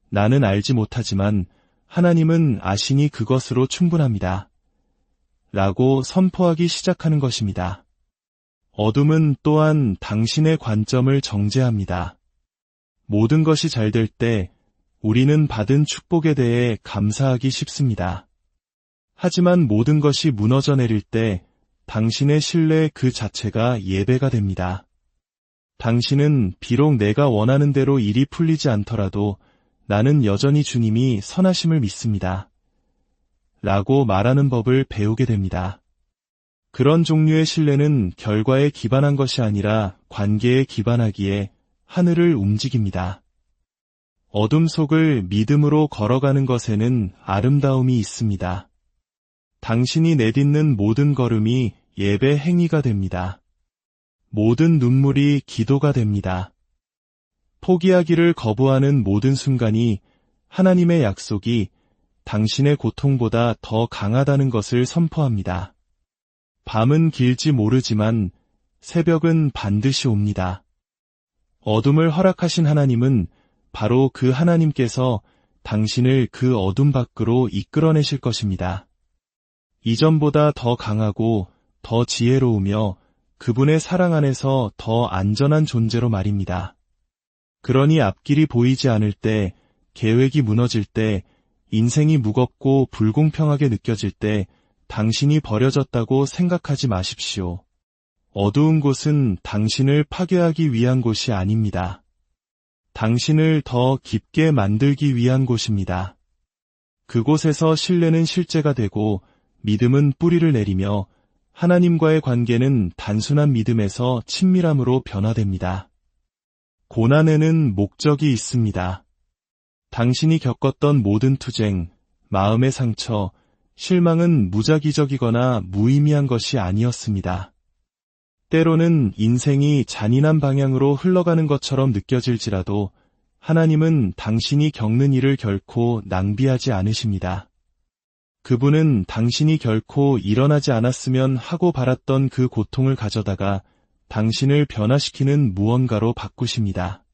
나는 알지 못하지만 하나님은 아시니 그것으로 충분합니다. 라고 선포하기 시작하는 것입니다. 어둠은 또한 당신의 관점을 정죄합니다. 모든 것이 잘 될 때 우리는 받은 축복에 대해 감사하기 쉽습니다. 하지만 모든 것이 무너져 내릴 때 당신의 신뢰 그 자체가 예배가 됩니다. 당신은 비록 내가 원하는 대로 일이 풀리지 않더라도 나는 여전히 주님이 선하심을 믿습니다. 라고 말하는 법을 배우게 됩니다. 그런 종류의 신뢰는 결과에 기반한 것이 아니라 관계에 기반하기에 하늘을 움직입니다. 어둠 속을 믿음으로 걸어가는 것에는 아름다움이 있습니다. 당신이 내딛는 모든 걸음이 예배 행위가 됩니다. 모든 눈물이 기도가 됩니다. 포기하기를 거부하는 모든 순간이 하나님의 약속이 당신의 고통보다 더 강하다는 것을 선포합니다. 밤은 길지 모르지만 새벽은 반드시 옵니다. 어둠을 허락하신 하나님은 바로 그 하나님께서 당신을 그 어둠 밖으로 이끌어내실 것입니다. 이전보다 더 강하고 더 지혜로우며 그분의 사랑 안에서 더 안전한 존재로 말입니다. 그러니 앞길이 보이지 않을 때, 계획이 무너질 때, 인생이 무겁고 불공평하게 느껴질 때 당신이 버려졌다고 생각하지 마십시오. 어두운 곳은 당신을 파괴하기 위한 곳이 아닙니다. 당신을 더 깊게 만들기 위한 곳입니다. 그곳에서 신뢰는 실제가 되고 믿음은 뿌리를 내리며 하나님과의 관계는 단순한 믿음에서 친밀함으로 변화됩니다. 고난에는 목적이 있습니다. 당신이 겪었던 모든 투쟁, 마음의 상처, 실망은 무작위적이거나 무의미한 것이 아니었습니다. 때로는 인생이 잔인한 방향으로 흘러가는 것처럼 느껴질지라도 하나님은 당신이 겪는 일을 결코 낭비하지 않으십니다. 그분은 당신이 결코 일어나지 않았으면 하고 바랐던 그 고통을 가져다가 당신을 변화시키는 무언가로 바꾸십니다.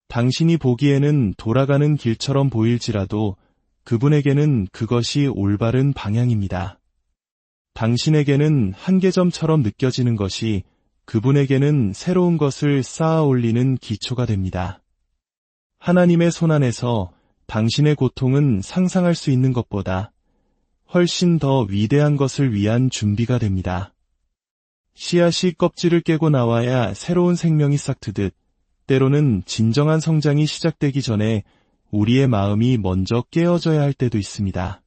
당신이 보기에는 돌아가는 길처럼 보일지라도 그분에게는 그것이 올바른 방향입니다. 당신에게는 한계점처럼 느껴지는 것이 그분에게는 새로운 것을 쌓아 올리는 기초가 됩니다. 하나님의 손안에서 당신의 고통은 상상할 수 있는 것보다 훨씬 더 위대한 것을 위한 준비가 됩니다. 씨앗이 껍질을 깨고 나와야 새로운 생명이 싹트듯 때로는 진정한 성장이 시작되기 전에 우리의 마음이 먼저 깨어져야 할 때도 있습니다.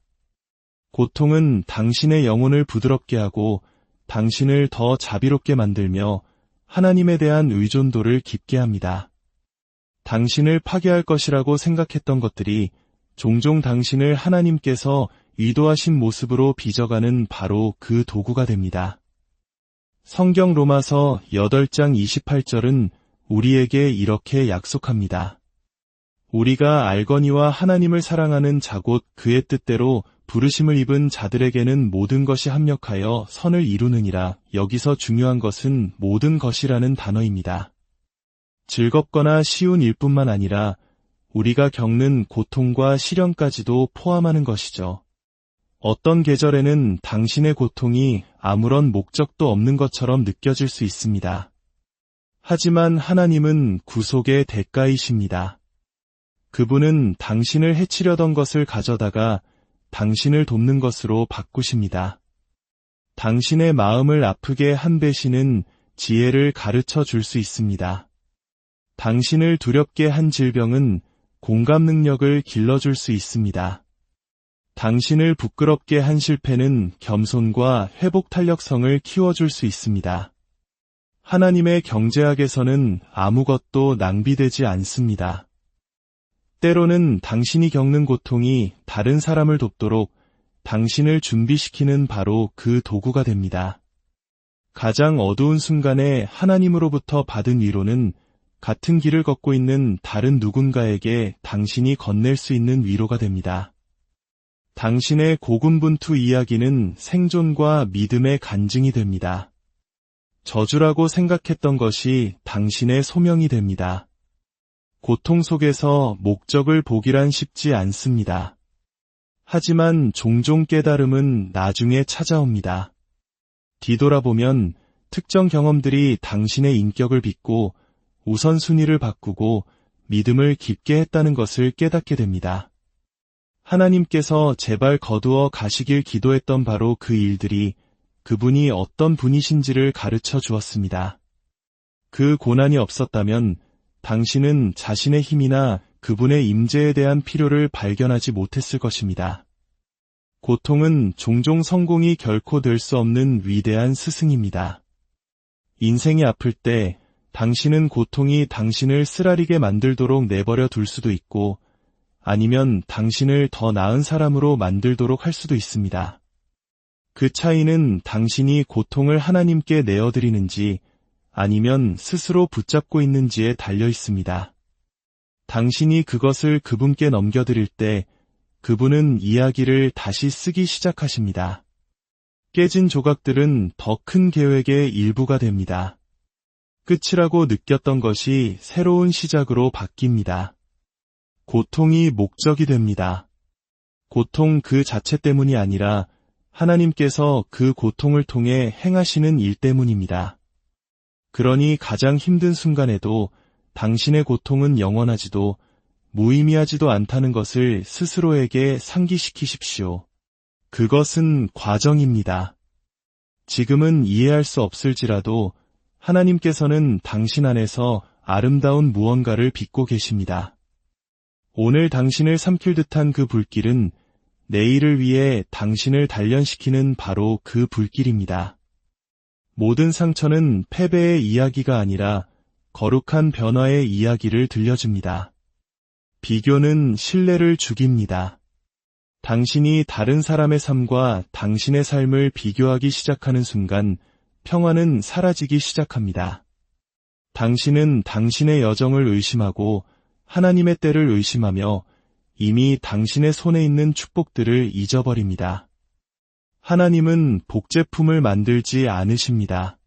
고통은 당신의 영혼을 부드럽게 하고 당신을 더 자비롭게 만들며 하나님에 대한 의존도를 깊게 합니다. 당신을 파괴할 것이라고 생각했던 것들이 종종 당신을 하나님께서 의도하신 모습으로 빚어가는 바로 그 도구가 됩니다. 성경 로마서 8장 28절은 우리에게 이렇게 약속합니다. 우리가 알거니와 하나님을 사랑하는 자 곧 그의 뜻대로 부르심을 입은 자들에게는 모든 것이 합력하여 선을 이루느니라. 여기서 중요한 것은 모든 것이라는 단어입니다. 즐겁거나 쉬운 일뿐만 아니라 우리가 겪는 고통과 시련까지도 포함하는 것이죠. 어떤 계절에는 당신의 고통이 아무런 목적도 없는 것처럼 느껴질 수 있습니다. 하지만 하나님은 구속의 대가이십니다. 그분은 당신을 해치려던 것을 가져다가 당신을 돕는 것으로 바꾸십니다. 당신의 마음을 아프게 한 배신은 지혜를 가르쳐 줄 수 있습니다. 당신을 두렵게 한 질병은 공감 능력을 길러줄 수 있습니다. 당신을 부끄럽게 한 실패는 겸손과 회복 탄력성을 키워줄 수 있습니다. 하나님의 경제학에서는 아무것도 낭비되지 않습니다. 때로는 당신이 겪는 고통이 다른 사람을 돕도록 당신을 준비시키는 바로 그 도구가 됩니다. 가장 어두운 순간에 하나님으로부터 받은 위로는 같은 길을 걷고 있는 다른 누군가에게 당신이 건넬 수 있는 위로가 됩니다. 당신의 고군분투 이야기는 생존과 믿음의 간증이 됩니다. 저주라고 생각했던 것이 당신의 소명이 됩니다. 고통 속에서 목적을 보기란 쉽지 않습니다. 하지만 종종 깨달음은 나중에 찾아옵니다. 뒤돌아보면 특정 경험들이 당신의 인격을 빚고 우선순위를 바꾸고 믿음을 깊게 했다는 것을 깨닫게 됩니다. 하나님께서 제발 거두어 가시길 기도했던 바로 그 일들이 그분이 어떤 분이신지를 가르쳐 주었습니다. 그 고난이 없었다면 당신은 자신의 힘이나 그분의 임재에 대한 필요를 발견하지 못했을 것입니다. 고통은 종종 성공이 결코 될 수 없는 위대한 스승입니다. 인생이 아플 때 당신은 고통이 당신을 쓰라리게 만들도록 내버려 둘 수도 있고 아니면 당신을 더 나은 사람으로 만들도록 할 수도 있습니다. 그 차이는 당신이 고통을 하나님께 내어드리는지 아니면 스스로 붙잡고 있는지에 달려 있습니다. 당신이 그것을 그분께 넘겨드릴 때 그분은 이야기를 다시 쓰기 시작하십니다. 깨진 조각들은 더 큰 계획의 일부가 됩니다. 끝이라고 느꼈던 것이 새로운 시작으로 바뀝니다. 고통이 목적이 됩니다. 고통 그 자체 때문이 아니라 하나님께서 그 고통을 통해 행하시는 일 때문입니다. 그러니 가장 힘든 순간에도 당신의 고통은 영원하지도 무의미하지도 않다는 것을 스스로에게 상기시키십시오. 그것은 과정입니다. 지금은 이해할 수 없을지라도 하나님께서는 당신 안에서 아름다운 무언가를 빚고 계십니다. 오늘 당신을 삼킬 듯한 그 불길은 내일을 위해 당신을 단련시키는 바로 그 불길입니다. 모든 상처는 패배의 이야기가 아니라 거룩한 변화의 이야기를 들려줍니다. 비교는 신뢰를 죽입니다. 당신이 다른 사람의 삶과 당신의 삶을 비교하기 시작하는 순간 평화는 사라지기 시작합니다. 당신은 당신의 여정을 의심하고 하나님의 때를 의심하며 이미 당신의 손에 있는 축복들을 잊어버립니다. 하나님은 복제품을 만들지 않으십니다.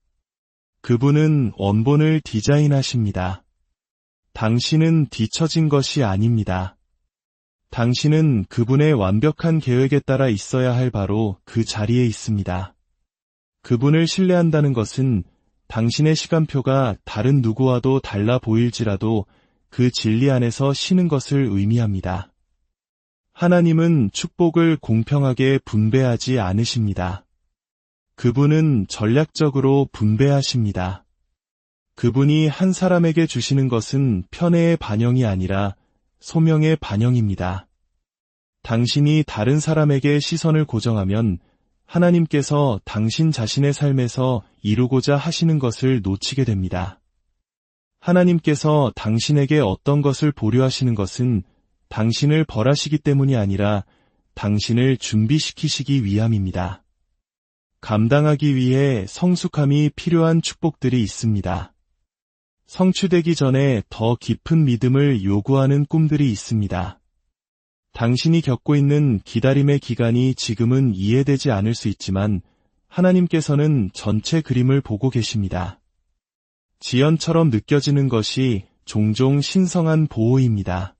그분은 원본을 디자인하십니다. 당신은 뒤처진 것이 아닙니다. 당신은 그분의 완벽한 계획에 따라 있어야 할 바로 그 자리에 있습니다. 그분을 신뢰한다는 것은 당신의 시간표가 다른 누구와도 달라 보일지라도 그 진리 안에서 쉬는 것을 의미합니다. 하나님은 축복을 공평하게 분배하지 않으십니다. 그분은 전략적으로 분배하십니다. 그분이 한 사람에게 주시는 것은 편애의 반영이 아니라 소명의 반영입니다. 당신이 다른 사람에게 시선을 고정하면 하나님께서 당신 자신의 삶에서 이루고자 하시는 것을 놓치게 됩니다. 하나님께서 당신에게 어떤 것을 보류하시는 것은 당신을 벌하시기 때문이 아니라 당신을 준비시키시기 위함입니다. 감당하기 위해 성숙함이 필요한 축복들이 있습니다. 성취되기 전에 더 깊은 믿음을 요구하는 꿈들이 있습니다. 당신이 겪고 있는 기다림의 기간이 지금은 이해되지 않을 수 있지만 하나님께서는 전체 그림을 보고 계십니다. 지연처럼 느껴지는 것이 종종 신성한 보호입니다.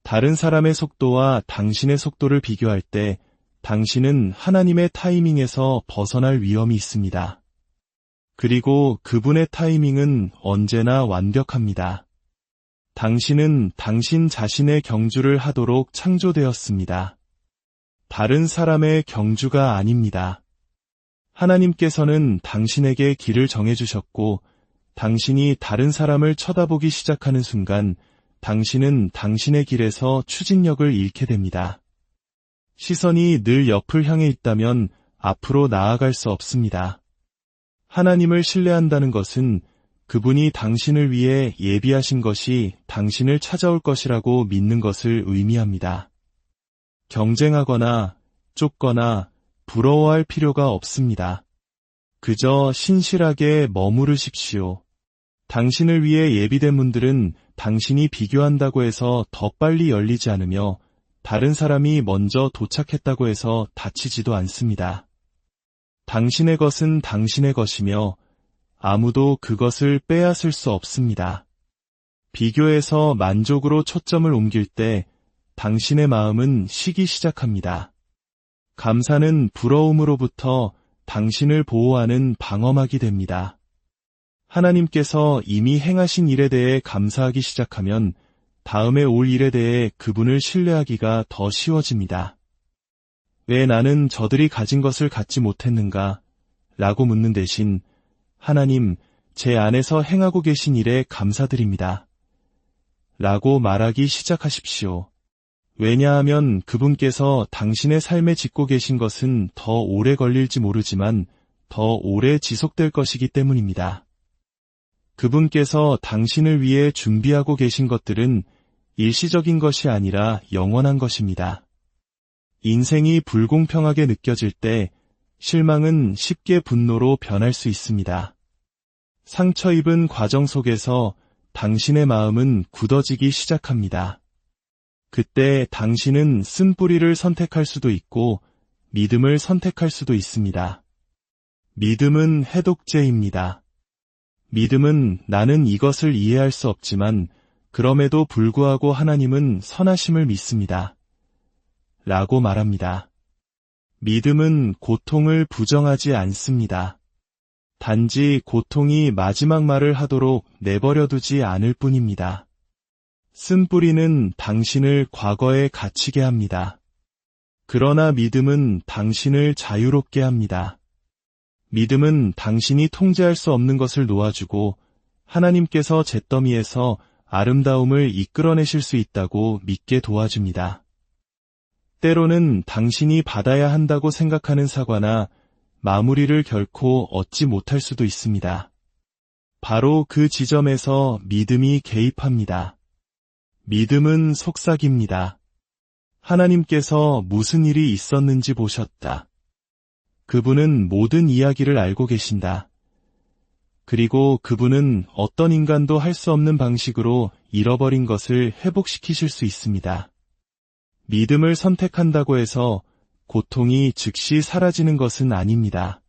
다른 사람의 속도와 당신의 속도를 비교할 때 당신은 하나님의 타이밍에서 벗어날 위험이 있습니다. 그리고 그분의 타이밍은 언제나 완벽합니다. 당신은 당신 자신의 경주를 하도록 창조되었습니다. 다른 사람의 경주가 아닙니다. 하나님께서는 당신에게 길을 정해주셨고 당신이 다른 사람을 쳐다보기 시작하는 순간 당신은 당신의 길에서 추진력을 잃게 됩니다. 시선이 늘 옆을 향해 있다면 앞으로 나아갈 수 없습니다. 하나님을 신뢰한다는 것은 그분이 당신을 위해 예비하신 것이 당신을 찾아올 것이라고 믿는 것을 의미합니다. 경쟁하거나 쫓거나 부러워할 필요가 없습니다. 그저 신실하게 머무르십시오. 당신을 위해 예비된 문들은 당신이 비교한다고 해서 더 빨리 열리지 않으며 다른 사람이 먼저 도착했다고 해서 닫히지도 않습니다. 당신의 것은 당신의 것이며 아무도 그것을 빼앗을 수 없습니다. 비교에서 만족으로 초점을 옮길 때 당신의 마음은 쉬기 시작합니다. 감사는 부러움으로부터 당신을 보호하는 방어막이 됩니다. 하나님께서 이미 행하신 일에 대해 감사하기 시작하면 다음에 올 일에 대해 그분을 신뢰하기가 더 쉬워집니다. 왜 나는 저들이 가진 것을 갖지 못했는가? 라고 묻는 대신 하나님, 제 안에서 행하고 계신 일에 감사드립니다. 라고 말하기 시작하십시오. 왜냐하면 그분께서 당신의 삶에 짓고 계신 것은 더 오래 걸릴지 모르지만 더 오래 지속될 것이기 때문입니다. 그분께서 당신을 위해 준비하고 계신 것들은 일시적인 것이 아니라 영원한 것입니다. 인생이 불공평하게 느껴질 때 실망은 쉽게 분노로 변할 수 있습니다. 상처 입은 과정 속에서 당신의 마음은 굳어지기 시작합니다. 그때 당신은 쓴뿌리를 선택할 수도 있고 믿음을 선택할 수도 있습니다. 믿음은 해독제입니다. 믿음은 나는 이것을 이해할 수 없지만 그럼에도 불구하고 하나님은 선하심을 믿습니다. 라고 말합니다. 믿음은 고통을 부정하지 않습니다. 단지 고통이 마지막 말을 하도록 내버려두지 않을 뿐입니다. 쓴뿌리는 당신을 과거에 갇히게 합니다. 그러나 믿음은 당신을 자유롭게 합니다. 믿음은 당신이 통제할 수 없는 것을 놓아주고 하나님께서 잿더미에서 아름다움을 이끌어내실 수 있다고 믿게 도와줍니다. 때로는 당신이 받아야 한다고 생각하는 사과나 마무리를 결코 얻지 못할 수도 있습니다. 바로 그 지점에서 믿음이 개입합니다. 믿음은 속삭입니다. 하나님께서 무슨 일이 있었는지 보셨다. 그분은 모든 이야기를 알고 계신다. 그리고 그분은 어떤 인간도 할 수 없는 방식으로 잃어버린 것을 회복시키실 수 있습니다. 믿음을 선택한다고 해서 고통이 즉시 사라지는 것은 아닙니다.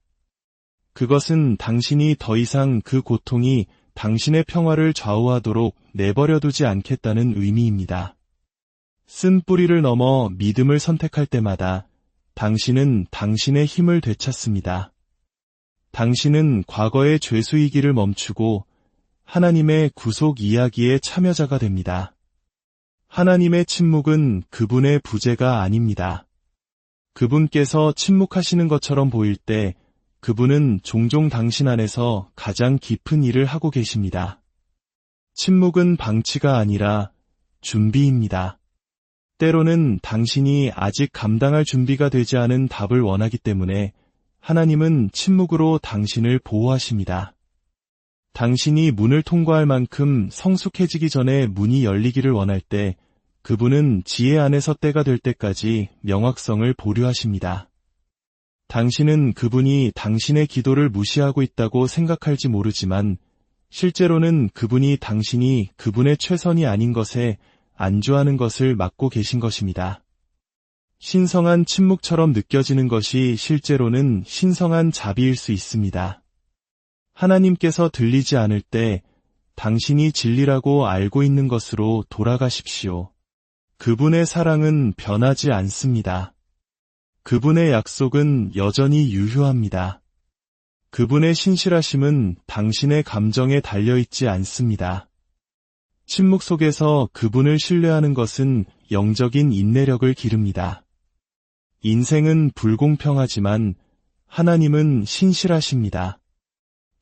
그것은 당신이 더 이상 그 고통이 당신의 평화를 좌우하도록 내버려두지 않겠다는 의미입니다. 쓴뿌리를 넘어 믿음을 선택할 때마다 당신은 당신의 힘을 되찾습니다. 당신은 과거의 죄수이기를 멈추고 하나님의 구속 이야기의 참여자가 됩니다. 하나님의 침묵은 그분의 부재가 아닙니다. 그분께서 침묵하시는 것처럼 보일 때 그분은 종종 당신 안에서 가장 깊은 일을 하고 계십니다. 침묵은 방치가 아니라 준비입니다. 때로는 당신이 아직 감당할 준비가 되지 않은 답을 원하기 때문에 하나님은 침묵으로 당신을 보호하십니다. 당신이 문을 통과할 만큼 성숙해지기 전에 문이 열리기를 원할 때 그분은 지혜 안에서 때가 될 때까지 명확성을 보류하십니다. 당신은 그분이 당신의 기도를 무시하고 있다고 생각할지 모르지만 실제로는 그분이 당신이 그분의 최선이 아닌 것에 안주하는 것을 막고 계신 것입니다. 신성한 침묵처럼 느껴지는 것이 실제로는 신성한 자비일 수 있습니다. 하나님께서 들리지 않을 때 당신이 진리라고 알고 있는 것으로 돌아가십시오. 그분의 사랑은 변하지 않습니다. 그분의 약속은 여전히 유효합니다. 그분의 신실하심은 당신의 감정에 달려있지 않습니다. 침묵 속에서 그분을 신뢰하는 것은 영적인 인내력을 기릅니다. 인생은 불공평하지만 하나님은 신실하십니다.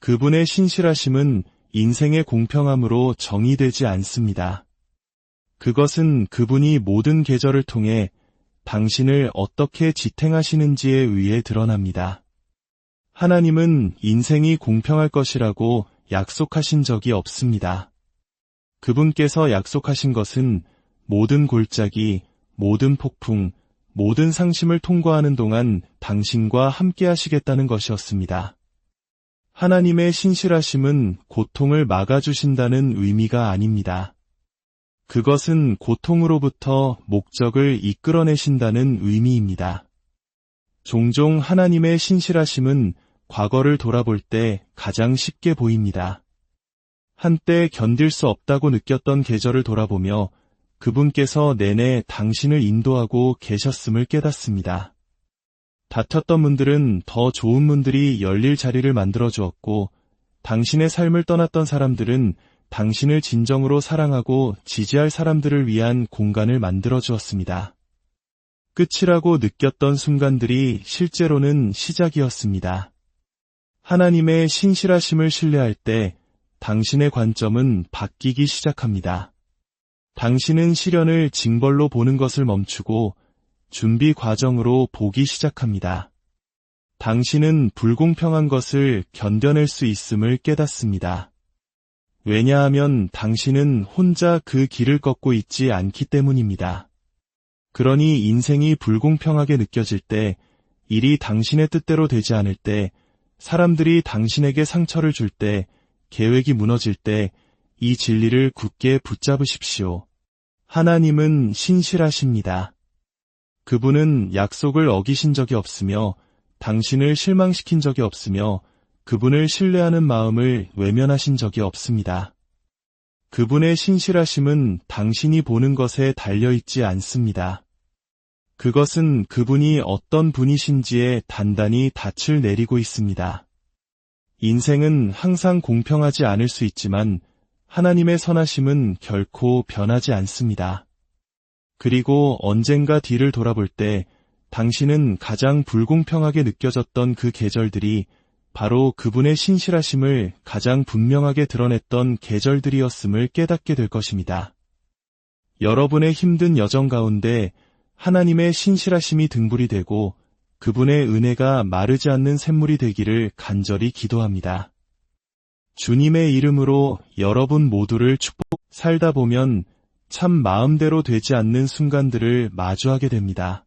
그분의 신실하심은 인생의 공평함으로 정의되지 않습니다. 그것은 그분이 모든 계절을 통해 당신을 어떻게 지탱하시는지에 의해 드러납니다. 하나님은 인생이 공평할 것이라고 약속하신 적이 없습니다. 그분께서 약속하신 것은 모든 골짜기, 모든 폭풍, 모든 상심을 통과하는 동안 당신과 함께 하시겠다는 것이었습니다. 하나님의 신실하심은 고통을 막아주신다는 의미가 아닙니다. 그것은 고통으로부터 목적을 이끌어내신다는 의미입니다. 종종 하나님의 신실하심은 과거를 돌아볼 때 가장 쉽게 보입니다. 한때 견딜 수 없다고 느꼈던 계절을 돌아보며 그분께서 내내 당신을 인도하고 계셨음을 깨닫습니다. 다퉜던 문들은 더 좋은 문들이 열릴 자리를 만들어 주었고, 당신의 삶을 떠났던 사람들은 당신을 진정으로 사랑하고 지지할 사람들을 위한 공간을 만들어 주었습니다. 끝이라고 느꼈던 순간들이 실제로는 시작이었습니다. 하나님의 신실하심을 신뢰할 때 당신의 관점은 바뀌기 시작합니다. 당신은 시련을 징벌로 보는 것을 멈추고 준비 과정으로 보기 시작합니다. 당신은 불공평한 것을 견뎌낼 수 있음을 깨닫습니다. 왜냐하면 당신은 혼자 그 길을 걷고 있지 않기 때문입니다. 그러니 인생이 불공평하게 느껴질 때, 일이 당신의 뜻대로 되지 않을 때, 사람들이 당신에게 상처를 줄 때, 계획이 무너질 때, 이 진리를 굳게 붙잡으십시오. 하나님은 신실하십니다. 그분은 약속을 어기신 적이 없으며 당신을 실망시킨 적이 없으며 그분을 신뢰하는 마음을 외면하신 적이 없습니다. 그분의 신실하심은 당신이 보는 것에 달려있지 않습니다. 그것은 그분이 어떤 분이신지에 단단히 닻을 내리고 있습니다. 인생은 항상 공평하지 않을 수 있지만 하나님의 선하심은 결코 변하지 않습니다. 그리고 언젠가 뒤를 돌아볼 때 당신은 가장 불공평하게 느껴졌던 그 계절들이 바로 그분의 신실하심을 가장 분명하게 드러냈던 계절들이었음을 깨닫게 될 것입니다. 여러분의 힘든 여정 가운데 하나님의 신실하심이 등불이 되고 그분의 은혜가 마르지 않는 샘물이 되기를 간절히 기도합니다. 주님의 이름으로 여러분 모두를 살다 보면 참 마음대로 되지 않는 순간들을 마주하게 됩니다.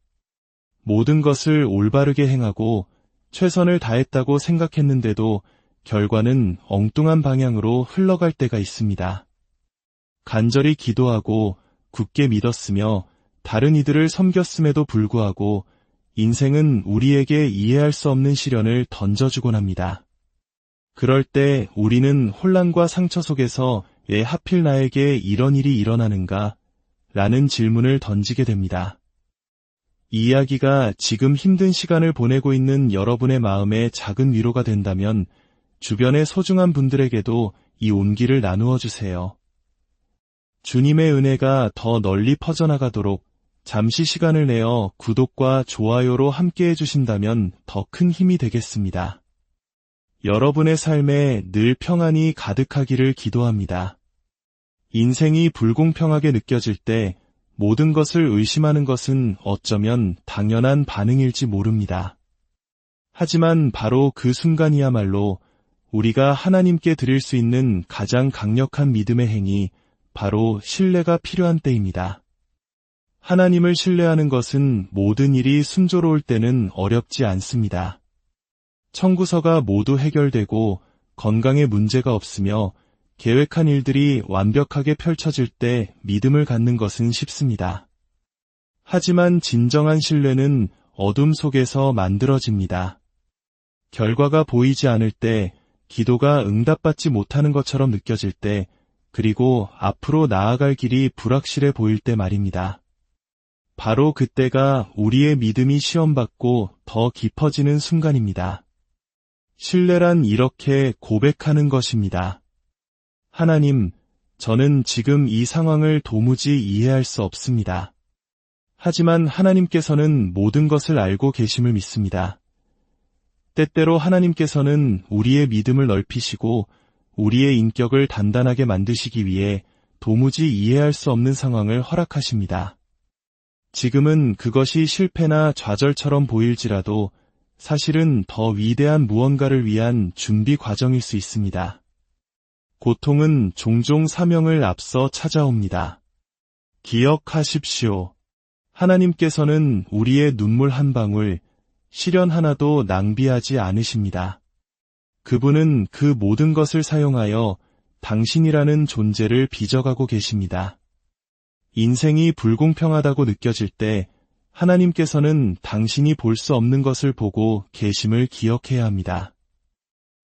모든 것을 올바르게 행하고 최선을 다했다고 생각했는데도 결과는 엉뚱한 방향으로 흘러갈 때가 있습니다. 간절히 기도하고 굳게 믿었으며 다른 이들을 섬겼음에도 불구하고 인생은 우리에게 이해할 수 없는 시련을 던져주곤 합니다. 그럴 때 우리는 혼란과 상처 속에서 왜 하필 나에게 이런 일이 일어나는가? 라는 질문을 던지게 됩니다. 이 이야기가 지금 힘든 시간을 보내고 있는 여러분의 마음에 작은 위로가 된다면 주변의 소중한 분들에게도 이 온기를 나누어 주세요. 주님의 은혜가 더 널리 퍼져나가도록 잠시 시간을 내어 구독과 좋아요로 함께 해주신다면 더 큰 힘이 되겠습니다. 여러분의 삶에 늘 평안이 가득하기를 기도합니다. 인생이 불공평하게 느껴질 때 모든 것을 의심하는 것은 어쩌면 당연한 반응일지 모릅니다. 하지만 바로 그 순간이야말로 우리가 하나님께 드릴 수 있는 가장 강력한 믿음의 행위, 바로 신뢰가 필요한 때입니다. 하나님을 신뢰하는 것은 모든 일이 순조로울 때는 어렵지 않습니다. 청구서가 모두 해결되고 건강에 문제가 없으며 계획한 일들이 완벽하게 펼쳐질 때 믿음을 갖는 것은 쉽습니다. 하지만 진정한 신뢰는 어둠 속에서 만들어집니다. 결과가 보이지 않을 때, 기도가 응답받지 못하는 것처럼 느껴질 때, 그리고 앞으로 나아갈 길이 불확실해 보일 때 말입니다. 바로 그때가 우리의 믿음이 시험받고 더 깊어지는 순간입니다. 신뢰란 이렇게 고백하는 것입니다. 하나님, 저는 지금 이 상황을 도무지 이해할 수 없습니다. 하지만 하나님께서는 모든 것을 알고 계심을 믿습니다. 때때로 하나님께서는 우리의 믿음을 넓히시고 우리의 인격을 단단하게 만드시기 위해 도무지 이해할 수 없는 상황을 허락하십니다. 지금은 그것이 실패나 좌절처럼 보일지라도 사실은 더 위대한 무언가를 위한 준비 과정일 수 있습니다. 고통은 종종 사명을 앞서 찾아옵니다. 기억하십시오. 하나님께서는 우리의 눈물 한 방울, 시련 하나도 낭비하지 않으십니다. 그분은 그 모든 것을 사용하여 당신이라는 존재를 빚어가고 계십니다. 인생이 불공평하다고 느껴질 때 하나님께서는 당신이 볼 수 없는 것을 보고 계심을 기억해야 합니다.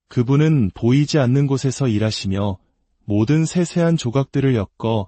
그분은 보이지 않는 곳에서 일하시며 모든 세세한 조각들을 엮어